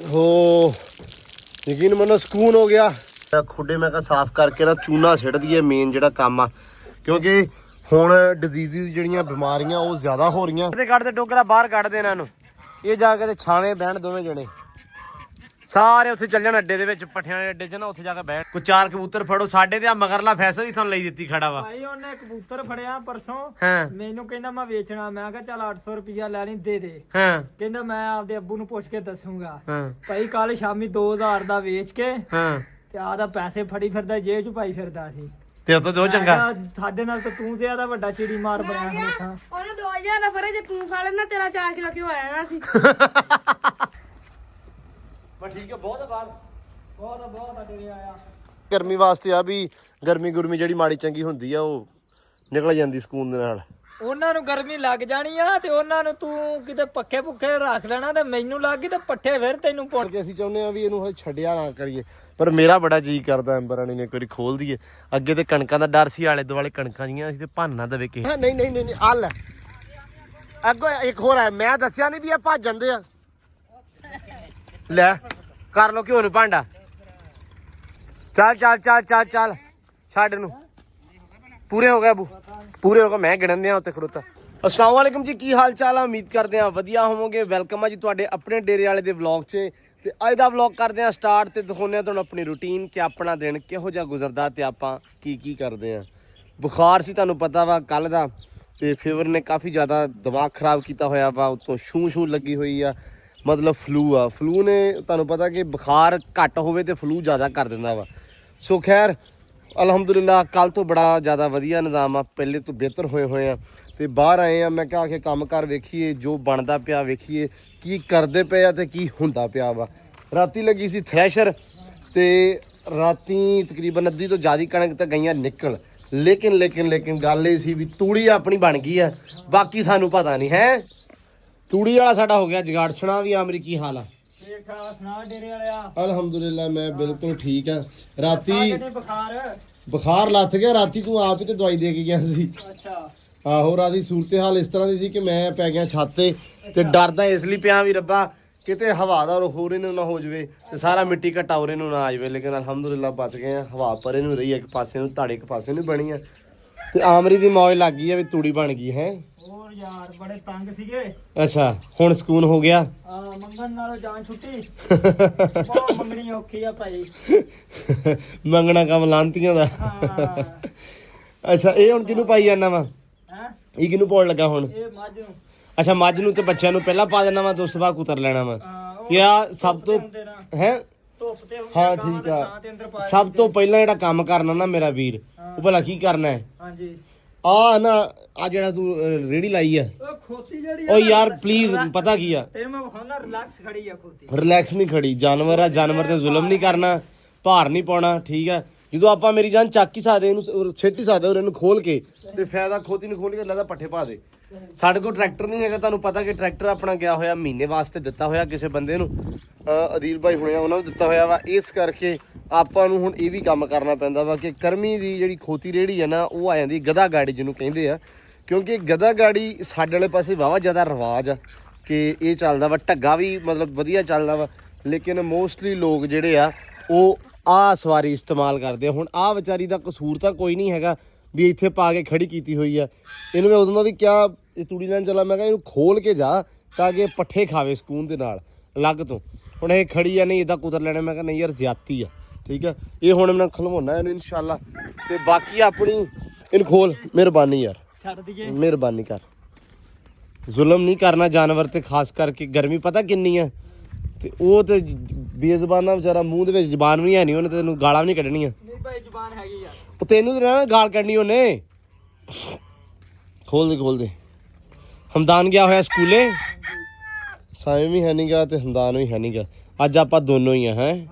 ਹੋ ਯਕੀਨ ਮੰਨੋ ਸਕੂਨ ਹੋ ਗਿਆ। ਖੁੱਡੇ ਮੈਂ ਕਿਹਾ ਸਾਫ਼ ਕਰਕੇ ਨਾ ਚੂਨਾ ਸਿੱਟ ਦਈਏ, ਮੇਨ ਜਿਹੜਾ ਕੰਮ ਆ, ਕਿਉਂਕਿ ਹੁਣ ਡਿਜ਼ੀਜ਼ਿਸ ਜਿਹੜੀਆਂ ਬਿਮਾਰੀਆਂ ਉਹ ਜ਼ਿਆਦਾ ਹੋ ਰਹੀਆਂ। ਤੇ ਕੱਢ ਦੇ ਟੋਕਰਾ ਬਾਹਰ ਕੱਢ ਦੇ ਇਹਨਾਂ ਨੂੰ, ਇਹ ਜਾ ਕੇ ਤੇ ਛਾਵੇਂ ਬਹਿਣ ਦੋਵੇਂ ਜਣੇ ਸਾਰੇ ਉੱਥੇ ਚੱਲ ਜਾਣ ਅੱਡੇ ਦੇ ਵਿੱਚ, ਪੱਠਿਆਂ ਦੇ ਅੱਡੇ 'ਚ ਨਾ, ਉੱਥੇ ਜਾ ਕੇ ਬਹਿਣ। ਕੋਈ 4 ਕਬੂਤਰ ਫੜੋ। ਸਾਡੇ ਤੇ ਆ ਮਗਰਲਾ ਫੈਸਲ ਹੀ ਤੁਹਾਨੂੰ ਲਈ ਦਿੱਤੀ ਖੜਾ ਵਾ ਭਾਈ। ਉਹਨੇ ਕਬੂਤਰ ਫੜਿਆ ਪਰਸੋਂ, ਹਾਂ ਮੈਨੂੰ ਕਹਿੰਦਾ ਮੈਂ ਵੇਚਣਾ। ਮੈਂ ਕਿਹਾ ਚੱਲ 800 ਰੁਪਇਆ ਲੈ ਲਈ, ਦੇ ਦੇ। ਹਾਂ ਕਹਿੰਦਾ ਮੈਂ ਆਪਦੇ ਅੱਬੂ ਨੂੰ ਪੁੱਛ ਕੇ ਦੱਸੂਗਾ। ਹਾਂ ਭਾਈ ਕੱਲ ਸ਼ਾਮੀ 2000 ਦਾ ਵੇਚ ਕੇ ਹਾਂ ਤੇ ਆਦਾ ਪੈਸੇ ਫੜੀ ਫਿਰਦਾ, ਜੇਬ 'ਚ ਪਾਈ ਫਿਰਦਾ ਸੀ। ਤੇ ਉਹ ਤੋਂ ਚੰਗਾ ਸਾਡੇ ਨਾਲ ਤਾਂ ਤੂੰ ਜ਼ਿਆਦਾ ਵੱਡਾ ਚਿੜੀ ਮਾਰ ਬਣਿਆ ਹੁਣ ਤਾਂ। ਉਹਨੇ 2000 ਦਾ ਫਰੇ, ਜੇ ਤੂੰ ਖਾ ਲੈਣਾ ਤੇਰਾ 4 ਕਿਲੋ ਕਿਉਂ ਆਇਆ ਨਾ ਸੀ। ਬਸ ਠੀਕ ਹੈ, ਬਹੁਤ ਆ ਬਾਹਰ, ਬਹੁਤ ਆ ਤੇਰੇ ਆਇਆ। ਗਰਮੀ ਵਾਸਤੇ ਆ ਵੀ ਗਰਮੀ ਜਿਹੜੀ ਮਾੜੀ ਚੰਗੀ ਹੁੰਦੀ ਆ ਉਹ ਨਿਕਲ ਜਾਂਦੀ ਸਕੂਨ ਦੇ ਨਾਲ। ਉਹਨਾਂ ਨੂੰ ਗਰਮੀ ਲੱਗ ਜਾਣੀ ਆ ਤੇ ਉਹਨਾਂ ਨੂੰ ਤੂੰ ਕਿਤੇ ਪੱਖੇ ਪੁੱਖੇ ਰੱਖ ਲੈਣਾ, ਤੇ ਮੈਨੂੰ ਲੱਗ ਗਈ ਤੇ ਪੱਠੇ ਫਿਰ ਤੈਨੂੰ ਪੁੱਟ ਕੇ ਅਸੀਂ ਚਾਹੁੰਦੇ ਆ ਵੀ ਇਹਨੂੰ ਹਲੇ ਛੱਡਿਆ ਨਾ ਕਰੀਏ, ਪਰ ਮੇਰਾ ਬੜਾ ਜੀ ਕਰਦਾ ਅੰਬਰਾਣੀ ਨੇ ਇੱਕ ਵਾਰੀ ਖੋਲ ਦਈਏ। ਅੱਗੇ ਤੇ ਕਣਕਾਂ ਦਾ ਡਰ ਸੀ, ਆਲੇ ਦੁਆਲੇ ਕਣਕਾਂ ਜੀਆਂ ਸੀ ਤੇ ਭੰਨ ਨਾ ਦੇਵੇ ਕਿਸੇ। ਨਹੀਂ ਆ ਲੈ ਅੱਗੋਂ ਇੱਕ ਹੋਰ ਆ, ਮੈਂ ਦੱਸਿਆ ਨਹੀਂ ਵੀ ਇਹ ਭੱਜ ਜਾਂਦੇ ਆ। ਲੈ ਕਰ ਲੋ ਘਿਓ ਨੂੰ ਭਾਂਡਾ। ਚੱਲ ਛੱਡ ਨੂੰ। ਪੂਰੇ ਹੋ ਗਏ ਬੂ, ਪੂਰੇ ਹੋ ਗਏ। ਮੈਂ ਗਿਣਨ ਦਿਆਂ ਉੱਤੇ ਖੜੋਤਾ। अस्सलाम वालेकुम जी, की हाल चाल है? उम्मीद करते हैं वधिया होवोगे। वेलकम है जी तुहाडे अपने डेरे वाले दे व्लॉग च। ते अज दा व्लॉग करते हैं स्टार्ट ते दिखाने तुहानूं अपनी रूटीन कि अपना दिन किहो जिहा गुजरदा ते आपां की करदे आ। बुखार सी तुहानूं पता वा कल दा, ते फीवर ने काफ़ी ज़्यादा दिमाग खराब किया होया वा, उत्तों छूं लगी हुई आ, मतलब फ्लू आ। फ्लू ने तुहानूं पता कि बुखार घट होवे ते फ्लू ज़्यादा कर दिंदा वा। सो खैर अलहमदुलिल्लाह कल तो बड़ा ज़्यादा वधिया निज़ाम आ, पहले तो बेहतर होए हुए आ। ਤੇ ਬਾਹਰ ਆਏ ਆ, ਮੈਂ ਕਿਹਾ ਕਿ ਕੰਮ ਕਰ ਵੇਖੀਏ, ਜੋ ਬਣਦਾ ਪਿਆ ਵੇਖੀਏ, ਕੀ ਕਰਦੇ ਪਏ ਆ ਤੇ ਕੀ ਹੁੰਦਾ ਪਿਆ ਵਾ। ਰਾਤੀ ਲੱਗੀ ਸੀ ਥ੍ਰੈਸ਼ਰ, ਤੇ ਰਾਤੀ ਤਕਰੀਬਨ ਅੱਧੀ ਤੋਂ ਜ਼ਿਆਦਾ ਕਣਕ ਤਾਂ ਗਈਆਂ ਨਿਕਲ। ਲੇਕਿਨ ਗੱਲ ਇਹ ਸੀ ਵੀ ਤੂੜੀ ਆਪਣੀ ਬਣ ਗਈ ਆ, ਬਾਕੀ ਸਾਨੂੰ ਪਤਾ ਨਹੀਂ ਹੈ। ਤੂੜੀ ਵਾਲਾ ਸਾਡਾ ਹੋ ਗਿਆ ਜਗਾੜ। ਸੁਣਾ ਵੀ ਆਮਰੀ ਕੀ ਹਾਲ ਆ? ਠੀਕ ਠਾਕ ਸੁਣਾ ਡੇਰੇ ਵਾਲਿਆ? ਅਲਹਮਦੁਲਿਲਾ ਮੈਂ ਬਿਲਕੁਲ ਠੀਕ ਆ। ਰਾਤੀ ਬੁਖਾਰ ਲੱਥ ਗਿਆ, ਰਾਤੀ ਤੂੰ ਆਪ ਹੀ ਤੇ ਦਵਾਈ ਦੇ ਕੇ ਗਿਆ ਸੀ। ਅੱਛਾ ਆਹੋ, ਰਾਤੀ ਸੂਰਤ ਹਾਲ ਇਸ ਤਰ੍ਹਾਂ ਦੀ ਸੀ ਕਿ ਮੈਂ ਪੈ ਗਿਆ ਛੱਤ ਤੇ ਡਰਦਾ ਇਸ ਲਈ ਪਿਆ ਵੀ ਰੱਬਾ ਕਿਤੇ ਹਵਾ ਦਾ ਰੁਖ ਉਰੇ ਨੂੰ ਨਾ ਹੋ ਜਾਵੇ ਤੇ ਸਾਰਾ ਮਿੱਟੀ ਘਟਾ ਉਰੇ ਨੂੰ ਨਾ ਆ ਜਾਵੇ। ਲੇਕਿਨ ਅਲਹਮਦੁਲਿਲਾ ਬਚ ਗਏ ਆ। ਹਵਾ ਪਰੇ ਨੂੰ ਰਹੀ, ਇੱਕ ਪਾਸੇ ਨੂੰ ਧਾੜੇ, ਇੱਕ ਪਾਸੇ ਨੂੰ ਬਣੀ ਆ। ਤੇ ਆਮਰੀ ਦੀ ਮੌਜ ਲੱਗ ਗਈ ਆ ਵੀ ਤੂੜੀ ਬਣ ਗਈ ਹੈ। ਹੋਰ ਯਾਰ ਬੜੇ ਤੰਗ ਸੀਗੇ। ਅੱਛਾ ਹੁਣ ਸਕੂਨ ਹੋ ਗਿਆ। ਮੰਗਣ ਨਾਲੋਂ ਜਾਨ ਛੁੱਟੀ। ਬਹੁਤ ਮੰਗਣੀ ਔਖੀ ਆ ਭਾਈ। ਮੰਗਣਾ ਕੰਮ ਲਾਂਤੀਆਂ ਦਾ। ਅੱਛਾ ਇਹ ਹੁਣ ਕਿਹਨੂੰ ਪਾਈ ਜਾਂਦਾ ਵਾ? ਇਹ ਕਿਹਨੂੰ ਪਾਉਣ ਲੱਗਾ ਹੁਣ? ਇਹ ਮੱਝ ਨੂੰ। ਅੱਛਾ ਮੱਝ ਨੂੰ ਤੇ ਬੱਚਿਆਂ ਨੂੰ ਪਹਿਲਾਂ ਪਾ ਦੇਣਾ ਵਾ ਤੇ ਉਸ ਤੋਂ ਬਾਅਦ ਕੁਤਰ ਲੈਣਾ ਵਾ। ਯਾ ਸਭ ਤੋਂ ਹੈ ਹਾਂ ਠੀਕ ਆ। ਸਭ ਤੋਂ ਪਹਿਲਾਂ ਜਿਹੜਾ ਕੰਮ ਕਰਨਾ ਨਾ ਮੇਰਾ ਵੀਰ, ਉਹ ਭਲਾ ਕੀ ਕਰਨਾ ਹੈ? ਹਾਂਜੀ ਆ ਨਾ ਆ ਜਿਹੜਾ ਤੂੰ ਰੇੜੀ ਲਾਈ ਆ, ਉਹ ਖੋਤੀ ਜਿਹੜੀ ਓ ਯਾਰ ਪਲੀਜ਼ ਪਤਾ ਕੀ ਆ, ਤੈਨੂੰ ਮੈਂ ਵਿਖਾਉਣਾ ਰਿਲੈਕਸ ਖੜੀ ਆ ਖੋਤੀ। ਰਿਲੈਕਸ ਨਹੀਂ ਖੜੀ, ਜਾਨਵਰ ਆ, ਜਾਨਵਰ ਤੇ ਜ਼ੁਲਮ ਨਹੀਂ ਕਰਨਾ, ਭਾਰ ਨਹੀਂ ਪਾਉਣਾ, ਠੀਕ ਆ। ਜਦੋਂ ਆਪਾਂ ਮੇਰੀ ਜਾਨ ਚੱਕ ਹੀ ਸਕਦੇ, ਇਹਨੂੰ ਸਿੱਟ ਹੀ ਸਕਦੇ, ਇਹਨੂੰ ਖੋਲ ਕੇ ਤੇ ਫਾਇਦਾ ਖੋਤੀ ਨੂੰ ਖੋਲ ਕੇ ਲੱਗਦਾ ਪੱਠੇ ਪਾ ਦੇ। ਸਾਡੇ ਕੋਲ ਟਰੈਕਟਰ ਨਹੀਂ ਹੈਗਾ, ਤੁਹਾਨੂੰ ਪਤਾ ਕਿ ਟਰੈਕਟਰ ਆਪਣਾ ਗਿਆ ਹੋਇਆ ਮਹੀਨੇ ਵਾਸਤੇ ਦਿੱਤਾ ਹੋਇਆ ਕਿਸੇ ਬੰਦੇ ਨੂੰ, ਅਦੀਲ ਭਾਈ ਹੁਣੇ ਉਹਨਾਂ ਨੂੰ ਦਿੱਤਾ ਹੋਇਆ ਵਾ। ਇਸ ਕਰਕੇ ਆਪਾਂ ਨੂੰ ਹੁਣ ਇਹ ਵੀ ਕੰਮ ਕਰਨਾ ਪੈਂਦਾ ਵਾ ਕਿ ਕਰਮੀ ਦੀ ਜਿਹੜੀ ਖੋਤੀ ਰੇੜੀ ਹੈ ਨਾ, ਉਹ ਆ ਜਾਂਦੀ ਗਧਾ ਗਾੜੀ ਜਿਹਨੂੰ ਕਹਿੰਦੇ ਆ, ਕਿਉਂਕਿ ਗਧਾ ਗਾੜੀ ਸਾਡੇ ਵਾਲੇ ਪਾਸੇ ਵਾਹਵਾ ਜ਼ਿਆਦਾ ਰਿਵਾਜ ਆ ਕਿ ਇਹ ਚੱਲਦਾ ਵਾ। ਢੱਗਾ ਵੀ ਮਤਲਬ ਵਧੀਆ ਚੱਲਦਾ ਵਾ, ਲੇਕਿਨ ਮੋਸਟਲੀ ਲੋਕ ਜਿਹੜੇ ਆ ਉਹ ਆਹ ਸਵਾਰੀ ਇਸਤੇਮਾਲ ਕਰਦੇ ਆ। ਹੁਣ ਆਹ ਵਿਚਾਰੀ ਦਾ ਕਸੂਰ ਤਾਂ ਕੋਈ ਨਹੀਂ ਹੈਗਾ ਵੀ ਇੱਥੇ ਪਾ ਕੇ ਖੜੀ ਕੀਤੀ ਹੋਈ ਆ। ਇਹਨੂੰ ਮੈਂ ਉਦੋਂ ਦਾ ਵੀ ਕਿਹਾ ਇਹ ਤੂੜੀ ਲੈਣ ਚੱਲਾ, ਮੈਂ ਕਿਹਾ ਇਹਨੂੰ ਖੋਲ ਕੇ ਜਾ ਤਾਂ ਕਿ ਪੱਠੇ ਖਾਵੇ ਸਕੂਨ ਦੇ ਨਾਲ ਅਲੱਗ ਤੋਂ। ਹੁਣ ਇਹ ਖੜੀ ਆ, ਨਹੀਂ ਇੱਦਾਂ ਕੁਤਰ ਲੈਣਾ। ਮੈਂ ਕਿਹਾ ਨਹੀਂ ਯਾਰ ਜ਼ਿਆਦਤੀ ਆ, ਠੀਕ ਆ। ਇਹ ਹੁਣ ਮੈਂ ਖਲਵਾਉਣਾ ਇਹਨੂੰ ਇਨਸ਼ਾਅੱਲਾ। ਤੇ ਬਾਕੀ ਆਪਣੀ ਇਹਨੂੰ ਖੋਲ, ਮਿਹਰਬਾਨੀ ਯਾਰ, ਛੱਡ ਦਈਏ, ਮਿਹਰਬਾਨੀ ਕਰ। ਜ਼ੁਲਮ ਨਹੀਂ ਕਰਨਾ ਜਾਨਵਰ ਤੇ, ਖਾਸ ਕਰਕੇ ਗਰਮੀ ਪਤਾ ਕਿੰਨੀ ਆ। ਤੇ ਉਹ ਤੇ ਬੇਜ਼ਬਾਨਾ ਵਿਚਾਰਾ, ਮੂੰਹ ਦੇ ਵਿੱਚ ਜ਼ਬਾਨ ਵੀ ਹੈ ਨਹੀਂ, ਉਹਨੇ ਤੈਨੂੰ ਗਾਲਾਂ ਵੀ ਨਹੀਂ ਕੱਢਣੀਆਂ। ਨਹੀਂ ਭਾਈ ਜ਼ੁਬਾਨ ਹੈਗੀ ਯਾਰ, ਉਹ ਤੈਨੂੰ ਤੇ ਨਾ ਗਾਲ ਕੱਢਣੀ ਉਹਨੇ। ਖੋਲ ਦੇ। ਹਮਦਾਨ ਗਿਆ ਹੋਇਆ ਸਕੂਲੇ, ਸਾਇਮ ਵੀ ਹੈ ਨਹੀਂ ਗਾ ਤੇ ਹਮਦਾਨ ਵੀ ਹੈ ਨਹੀਂ ਗਾ। ਅੱਜ ਆਪਾਂ ਦੋਨੋਂ ਹੀ ਆ। ਹੈ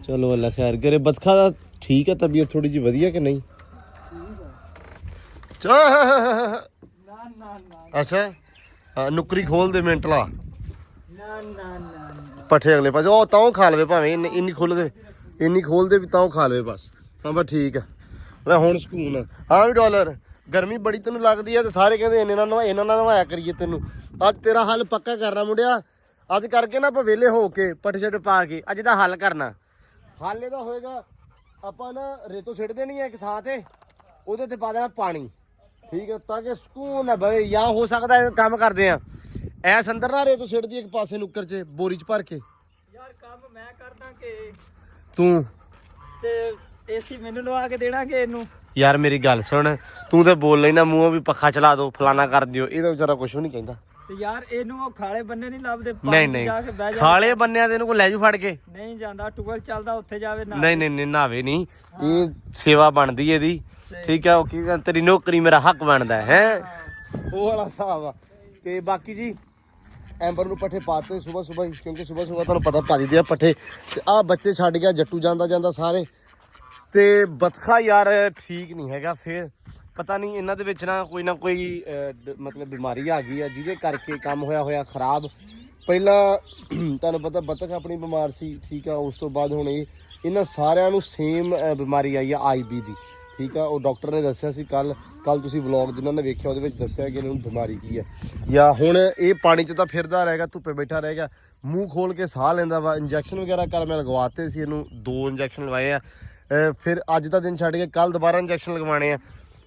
ਚਲੋ ਅੱਲਾ ਖੈਰ ਕਰੇ। ਬਤਖਾ ਦਾ ਠੀਕ ਆ ਤਬੀਅਤ ਥੋੜੀ ਜਿਹੀ ਵਧੀਆ ਕਿ ਨਹੀਂ? ਅੱਛਾ ਨੁਕਰੀ ਖੋਲ ਦੇ ਮਿੰਟ ਲਾ। ਪੱਠੇ ਅਗਲੇ ਪਾਸੇ ਉਹ ਤਾਂ ਖਾ ਲਵੇ, ਭਾਵੇਂ ਇੰਨੀ ਖੋਲ ਦੇ ਵੀ ਤਾਂ ਖਾ ਲਵੇ ਬਸ। ਹਾਂ ਬਸ ਠੀਕ ਆ, ਮੈਂ ਹੁਣ ਸਕੂਨ ਆ। ਹਾਂ ਵੀ ਡਾਲਰ ਗਰਮੀ ਬੜੀ ਤੈਨੂੰ ਲੱਗਦੀ ਆ ਤੇ ਸਾਰੇ ਕਹਿੰਦੇ ਇਹਨਾਂ ਨਾਲ ਨਵਾਇਆ ਕਰੀਏ ਤੈਨੂੰ। ਅੱਜ ਤੇਰਾ ਹੱਲ ਪੱਕਾ ਕਰਨਾ ਮੁੰਡਿਆ। ਅੱਜ ਕਰਕੇ ਨਾ ਆਪਾਂ ਵਿਹਲੇ ਹੋ ਕੇ ਪੱਠੇ ਛੱਟ ਪਾ ਕੇ ਅੱਜ ਦਾ ਹੱਲ ਕਰਨਾ। ਹੱਲ ਇਹਦਾ ਹੋਏਗਾ, ਆਪਾਂ ਨਾ ਰੇਤੋਂ ਸਿੱਟ ਦੇਣੀ ਹੈ ਇੱਕ ਥਾਂ ਤੇ, ਉਹਦੇ ਤੇ ਪਾ ਦੇਣਾ ਪਾਣੀ, ਠੀਕ ਹੈ, ਤਾਂ ਕਿ ਸਕੂਨ ਨਾ ਬਵੇ। ਜਾਂ ਹੋ ਸਕਦਾ ਇਹ ਕੰਮ ਕਰਦੇ ਆ ਐਸ ਅੰਦਰ ਨਾ ਰੇਤੋਂ ਸਿੱਟਦੀ ਇੱਕ ਪਾਸੇ ਨੁੱਕਰ 'ਚ ਬੋਰੀ 'ਚ ਭਰ ਕੇ। ਯਾਰ ਕੰਮ ਮੈਂ ਕਰਦਾ ਕਿ ਤੂੰ ਤੇ ਏਸੀ ਮੈਨੂੰ ਲਵਾ ਕੇ ਦੇਣਾ ਕਿ ਇਹਨੂੰ? ਯਾਰ ਮੇਰੀ ਗੱਲ ਸੁਣ, ਤੂੰ ਤੇ ਬੋਲ ਲੈਣਾ ਮੂੰਹੋਂ ਵੀ ਪੱਖਾ ਚਲਾ ਦੋ ਫਲਾਣਾ ਕਰ ਦਿਓ, ਇਹਦਾ ਵਿਚਾਰਾ ਕੁਝ ਵੀ ਨਹੀਂ ਕਹਿੰਦਾ। ਤੇ ਯਾਰ ਇਹਨੂੰ ਉਹ ਖਾਲੇ ਬੰਨੇ ਨਹੀਂ ਲੱਭਦੇ, ਨਹੀਂ ਜਾ ਕੇ ਬਹਿ ਜਾ। ਖਾਲੇ ਬੰਨਿਆਂ ਤੇ ਇਹਨੂੰ ਕੋਈ ਲੈ ਜੂ ਫੜ ਕੇ? ਨਹੀਂ ਜਾਂਦਾ, ਟੂਬਲ ਚੱਲਦਾ ਉੱਥੇ ਜਾਵੇ ਨਾ। ਨਹੀਂ ਨਾਵੇ ਨਹੀਂ, ਇਹ ਸੇਵਾ ਬਣਦੀ ਇਹਦੀ, ਠੀਕ ਹੈ। ਉਹ ਕੀ ਕਹਿੰਦੇ, ਤੇਰੀ ਨੌਕਰੀ ਮੇਰਾ ਹੱਕ ਬਣਦਾ ਹੈ, ਉਹ ਵਾਲਾ ਹਿਸਾਬ ਆ। ਤੇ ਬਾਕੀ ਜੀ ਐਂਬਰ ਨੂੰ ਪੱਠੇ ਪਾਤੇ ਸਵੇਰ ਹੀ, ਕਿਉਂਕਿ ਸਵੇਰ ਤੁਹਾਨੂੰ ਪਤਾ ਪਾ ਦਿੰਦੇ ਆ ਪੱਠੇ। ਤੇ ਆਹ ਬੱਚੇ ਛੱਡ ਗਿਆ ਜੱਟੂ ਜਾਂਦਾ ਸਾਰੇ। ਤੇ ਬਤਖਾ ਯਾਰ ਠੀਕ ਨਹੀਂ ਹੈਗਾ, ਫਿਰ ਪਤਾ ਨਹੀਂ ਇਹਨਾਂ ਦੇ ਵਿੱਚ ਨਾ ਕੋਈ ਮਤਲਬ ਬਿਮਾਰੀ ਆ ਗਈ ਆ, ਜਿਹਦੇ ਕਰਕੇ ਕੰਮ ਹੋਇਆ ਖਰਾਬ। ਪਹਿਲਾਂ ਤੁਹਾਨੂੰ ਪਤਾ ਬਤਖ ਆਪਣੀ ਬਿਮਾਰ ਸੀ, ਠੀਕ ਆ। ਉਸ ਤੋਂ ਬਾਅਦ ਹੁਣ ਇਹਨਾਂ ਸਾਰਿਆਂ ਨੂੰ ਸੇਮ ਬਿਮਾਰੀ ਆਈ ਆ IB ਦੀ, ਠੀਕ ਆ। ਉਹ ਡਾਕਟਰ ਨੇ ਦੱਸਿਆ ਸੀ ਕੱਲ ਤੁਸੀਂ ਵਲੌਗ ਜਿਨ੍ਹਾਂ ਨੇ ਵੇਖਿਆ ਉਹਦੇ ਵਿੱਚ ਦੱਸਿਆ ਕਿ ਇਹਨਾਂ ਨੂੰ ਬਿਮਾਰੀ ਕੀ ਆ। ਜਾਂ ਹੁਣ ਇਹ ਪਾਣੀ 'ਚ ਤਾਂ ਫਿਰਦਾ ਰਹੇਗਾ, ਧੁੱਪੇ ਬੈਠਾ ਰਹੇਗਾ, ਮੂੰਹ ਖੋਲ ਕੇ ਸਾਹ ਲੈਂਦਾ ਵਾ। ਇੰਜੈਕਸ਼ਨ ਵਗੈਰਾ ਕੱਲ ਮੈਂ ਲਗਵਾਤੇ ਸੀ ਇਹਨੂੰ, 2 ਇੰਜੈਕਸ਼ਨ ਲਵਾਏ ਆ। ਫਿਰ ਅੱਜ ਦਾ ਦਿਨ ਛੱਡ ਕੇ ਕੱਲ ਦੁਬਾਰਾ ਇੰਜੈਕਸ਼ਨ ਲਗਵਾਉਣੇ ਆ।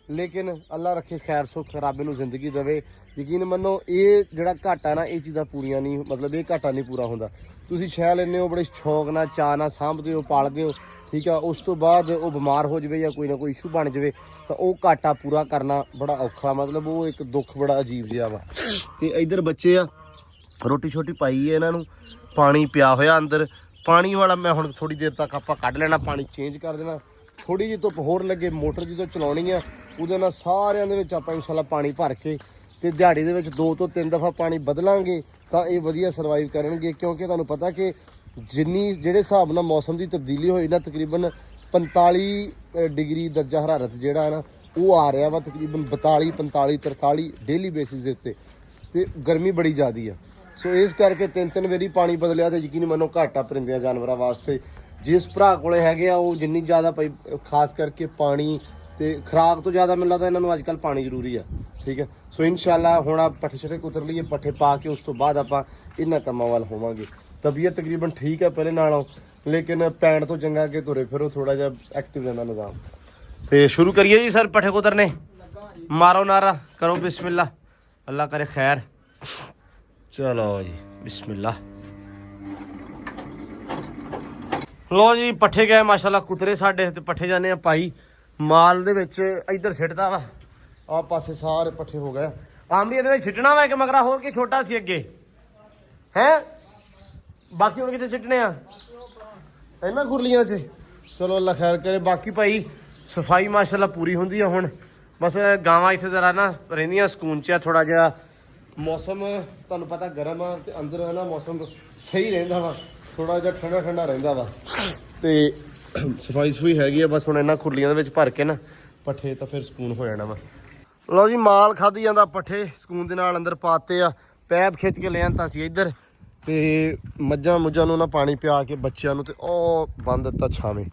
ਲੇਕਿਨ ਅੱਲਾ ਰੱਖੇ ਖੈਰ ਸੁੱਖ, ਰੱਬ ਨੂੰ ਜ਼ਿੰਦਗੀ ਦੇਵੇ। ਯਕੀਨ ਮੰਨੋ ਇਹ ਜਿਹੜਾ ਘਾਟਾ ਨਾ, ਇਹ ਚੀਜ਼ਾਂ ਪੂਰੀਆਂ ਨਹੀਂ, ਮਤਲਬ ਇਹ ਘਾਟਾ ਨਹੀਂ ਪੂਰਾ ਹੁੰਦਾ। ਤੁਸੀਂ ਸ਼ਹਿ ਲੈਂਦੇ ਹੋ ਬੜੇ ਸ਼ੌਕ ਨਾਲ, ਚਾਅ ਨਾਲ ਸਾਂਭਦੇ ਹੋ, ਪਾਲਦੇ ਹੋ, ਠੀਕ ਆ। ਉਸ ਤੋਂ ਬਾਅਦ ਉਹ ਬਿਮਾਰ ਹੋ ਜਾਵੇ ਜਾਂ ਕੋਈ ਨਾ ਕੋਈ ਇਸ਼ੂ ਬਣ ਜਾਵੇ ਤਾਂ ਉਹ ਘਾਟਾ ਪੂਰਾ ਕਰਨਾ ਬੜਾ ਔਖਾ, ਮਤਲਬ ਉਹ ਇੱਕ ਦੁੱਖ ਬੜਾ ਅਜੀਬ ਜਿਹਾ ਵਾ। ਤੇ ਇੱਧਰ ਬੱਚੇ ਆ, ਰੋਟੀ ਛੋਟੀ ਪਾਈ ਹੈ ਇਹਨਾਂ ਨੂੰ, ਪਾਣੀ ਪਿਆ ਹੋਇਆ ਅੰਦਰ। ਪਾਣੀ ਵਾਲਾ ਮੈਂ ਹੁਣ ਥੋੜੀ ਦੇਰ ਤੱਕ ਆਪਾਂ ਕੱਢ ਲੈਣਾ, ਪਾਣੀ ਚੇਂਜ ਕਰ ਦੇਣਾ। ਥੋੜੀ ਜਿਹੀ ਧੁੱਪ ਹੋਰ ਲੱਗੇ, ਮੋਟਰ ਜਦੋਂ ਚਲਾਉਣੀ ਆ ਉਹਦੇ ਨਾਲ ਸਾਰਿਆਂ ਦੇ ਵਿੱਚ ਆਪਾਂ ਇਨਸ਼ਾਅੱਲਾ ਪਾਣੀ ਭਰ ਕੇ ਤੇ ਦਿਹਾੜੀ ਦੇ ਵਿੱਚ 2 ਤੋਂ 3 ਦਫਾ ਪਾਣੀ ਬਦਲਾਂਗੇ ਤਾਂ ਇਹ ਵਧੀਆ ਸਰਵਾਈਵ ਕਰਨਗੇ। ਕਿਉਂਕਿ ਤੁਹਾਨੂੰ ਪਤਾ ਕਿ ਜਿਹੜੇ ਹਿਸਾਬ ਨਾਲ ਮੌਸਮ ਦੀ ਤਬਦੀਲੀ ਹੋਈ ਨਾ, ਤਕਰੀਬਨ 45 ਡਿਗਰੀ ਦਰਜਾ ਹਰਾਰਤ ਜਿਹੜਾ ਨਾ ਉਹ ਆ ਰਿਹਾ ਵਾ, ਤਕਰੀਬਨ 42 45 43 ਡੇਲੀ ਬੇਸਿਸ ਦੇ ਉੱਤੇ, ਤੇ ਗਰਮੀ ਬੜੀ ਜ਼ਿਆਦੀ ਆ। ਸੋ ਇਸ ਕਰਕੇ 3 ਵਾਰੀ ਪਾਣੀ ਬਦਲਿਆ ਤੇ ਯਕੀਨ ਮੰਨੋ ਘਾਟਾ ਪਰਿੰਦਿਆਂ ਜਾਨਵਰਾਂ ਵਾਸਤੇ। ਜਿਸ ਭਰਾ ਕੋਲੇ ਹੈਗੇ ਆ ਉਹ ਜਿੰਨੀ ਜ਼ਿਆਦਾ ਭਾਈ ਖਾਸ ਕਰਕੇ ਪਾਣੀ ਤੇ ਖੁਰਾਕ ਤੋਂ ਜ਼ਿਆਦਾ ਮੈਨੂੰ ਲੱਗਦਾ ਇਹਨਾਂ ਨੂੰ ਅੱਜ ਕੱਲ੍ਹ ਪਾਣੀ ਜ਼ਰੂਰੀ ਆ, ਠੀਕ ਹੈ। ਸੋ ਇਨਸ਼ਾਅੱਲਾ ਹੁਣ ਆ ਪੱਠੇ ਛੱਟੇ ਕੁਤਰ ਲਈਏ, ਪੱਠੇ ਪਾ ਕੇ ਉਸ ਤੋਂ ਬਾਅਦ ਆਪਾਂ ਇਹਨਾਂ ਕੰਮਾਂ ਵੱਲ ਹੋਵਾਂਗੇ। ਤਬੀਅਤ ਤਕਰੀਬਨ ਠੀਕ ਹੈ ਪਹਿਲੇ ਨਾਲੋਂ, ਲੇਕਿਨ ਪੈਣ ਤੋਂ ਚੰਗਾ ਕਿ ਤੁਰੇ ਫਿਰੋ, ਥੋੜਾ ਜਿਹਾ ਐਕਟਿਵ ਰਹਿੰਦਾ ਨਿਜ਼ਾਮ। ਤੇ ਸ਼ੁਰੂ ਕਰੀਏ ਜੀ ਸਰ ਪੱਠੇ ਕੁਤਰਨੇ। ਮਾਰੋ ਨਾਰਾ, ਕਰੋ ਬਿਸਮਿल्लाह, ਅੱਲਾ ਕਰੇ ਖੈਰ। ਚਲੋ ਜੀ ਬਿਸਮਿल्लाह। ਲੋ ਜੀ ਪੱਠੇ ਗਏ ਮਾਸ਼ਾਅੱਲਾ ਕੁਤਰੇ ਸਾਡੇ, ਤੇ ਪੱਠੇ ਜਾਂਦੇ ਆ ਪਾਈ ਮਾਲ ਦੇ ਵਿੱਚ। ਇੱਧਰ ਸਿੱਟਦਾ ਵਾ, ਆਹ ਪਾਸੇ ਸਾਰੇ ਪੱਠੇ ਹੋ ਗਏ। ਆਮਰੀ ਇਹਦੇ ਵਿੱਚ ਸਿੱਟਣਾ ਵਾ ਕਿ ਮਗਰਾ ਹੋਰ ਕੀ ਛੋਟਾ ਸੀ ਅੱਗੇ ਹੈ? ਬਾਕੀ ਹੁਣ ਕਿੱਥੇ ਸਿੱਟਣੇ ਆ? ਇਹਨਾਂ ਖੁਰਲੀਆਂ 'ਚ। ਚਲੋ ਅੱਲਾ ਖੈਰ ਕਰੇ। ਬਾਕੀ ਭਾਈ ਸਫਾਈ ਮਾਸ਼ਾਅੱਲਾ ਪੂਰੀ ਹੁੰਦੀ ਆ ਹੁਣ। ਬਸ ਗਾਵਾਂ ਇੱਥੇ ਜ਼ਰਾ ਨਾ ਰਹਿੰਦੀਆਂ ਸਕੂਨ 'ਚ ਆ, ਥੋੜਾ ਜਿਹਾ ਮੌਸਮ ਤੁਹਾਨੂੰ ਪਤਾ ਗਰਮ ਆ ਤੇ ਅੰਦਰ ਹੈ ਨਾ ਮੌਸਮ ਸਹੀ ਰਹਿੰਦਾ ਵਾ, ਥੋੜਾ ਜਿਹਾ ਠੰਡਾ ਰਹਿੰਦਾ ਵਾ। ਤੇ ਸਫਾਈ ਹੈਗੀ ਆ, ਬਸ ਹੁਣ ਇਹਨਾਂ ਖੁਰਲੀਆਂ ਦੇ ਵਿੱਚ ਭਰ ਕੇ ਨਾ ਪੱਠੇ ਤਾਂ ਫਿਰ ਸਕੂਨ ਹੋ ਜਾਣਾ ਵਾ। ਲਓ ਜੀ ਮਾਲ ਖਾਧੀ ਜਾਂਦਾ, ਪੱਠੇ ਸਕੂਨ ਦੇ ਨਾਲ ਅੰਦਰ ਪਾਤੇ ਆ। ਪੈਪ ਖਿੱਚ ਕੇ ਲੈ ਆਂਦਾ ਸੀ ਇੱਧਰ, ਤੇ ਮੱਝਾਂ ਮੁੱਝਾਂ ਨੂੰ ਨਾ ਪਾਣੀ ਪਿਆ ਕੇ ਬੱਚਿਆਂ ਨੂੰ ਤੇ ਉਹ ਬੰਦ ਦਿੱਤਾ ਛਾਵੇਂ।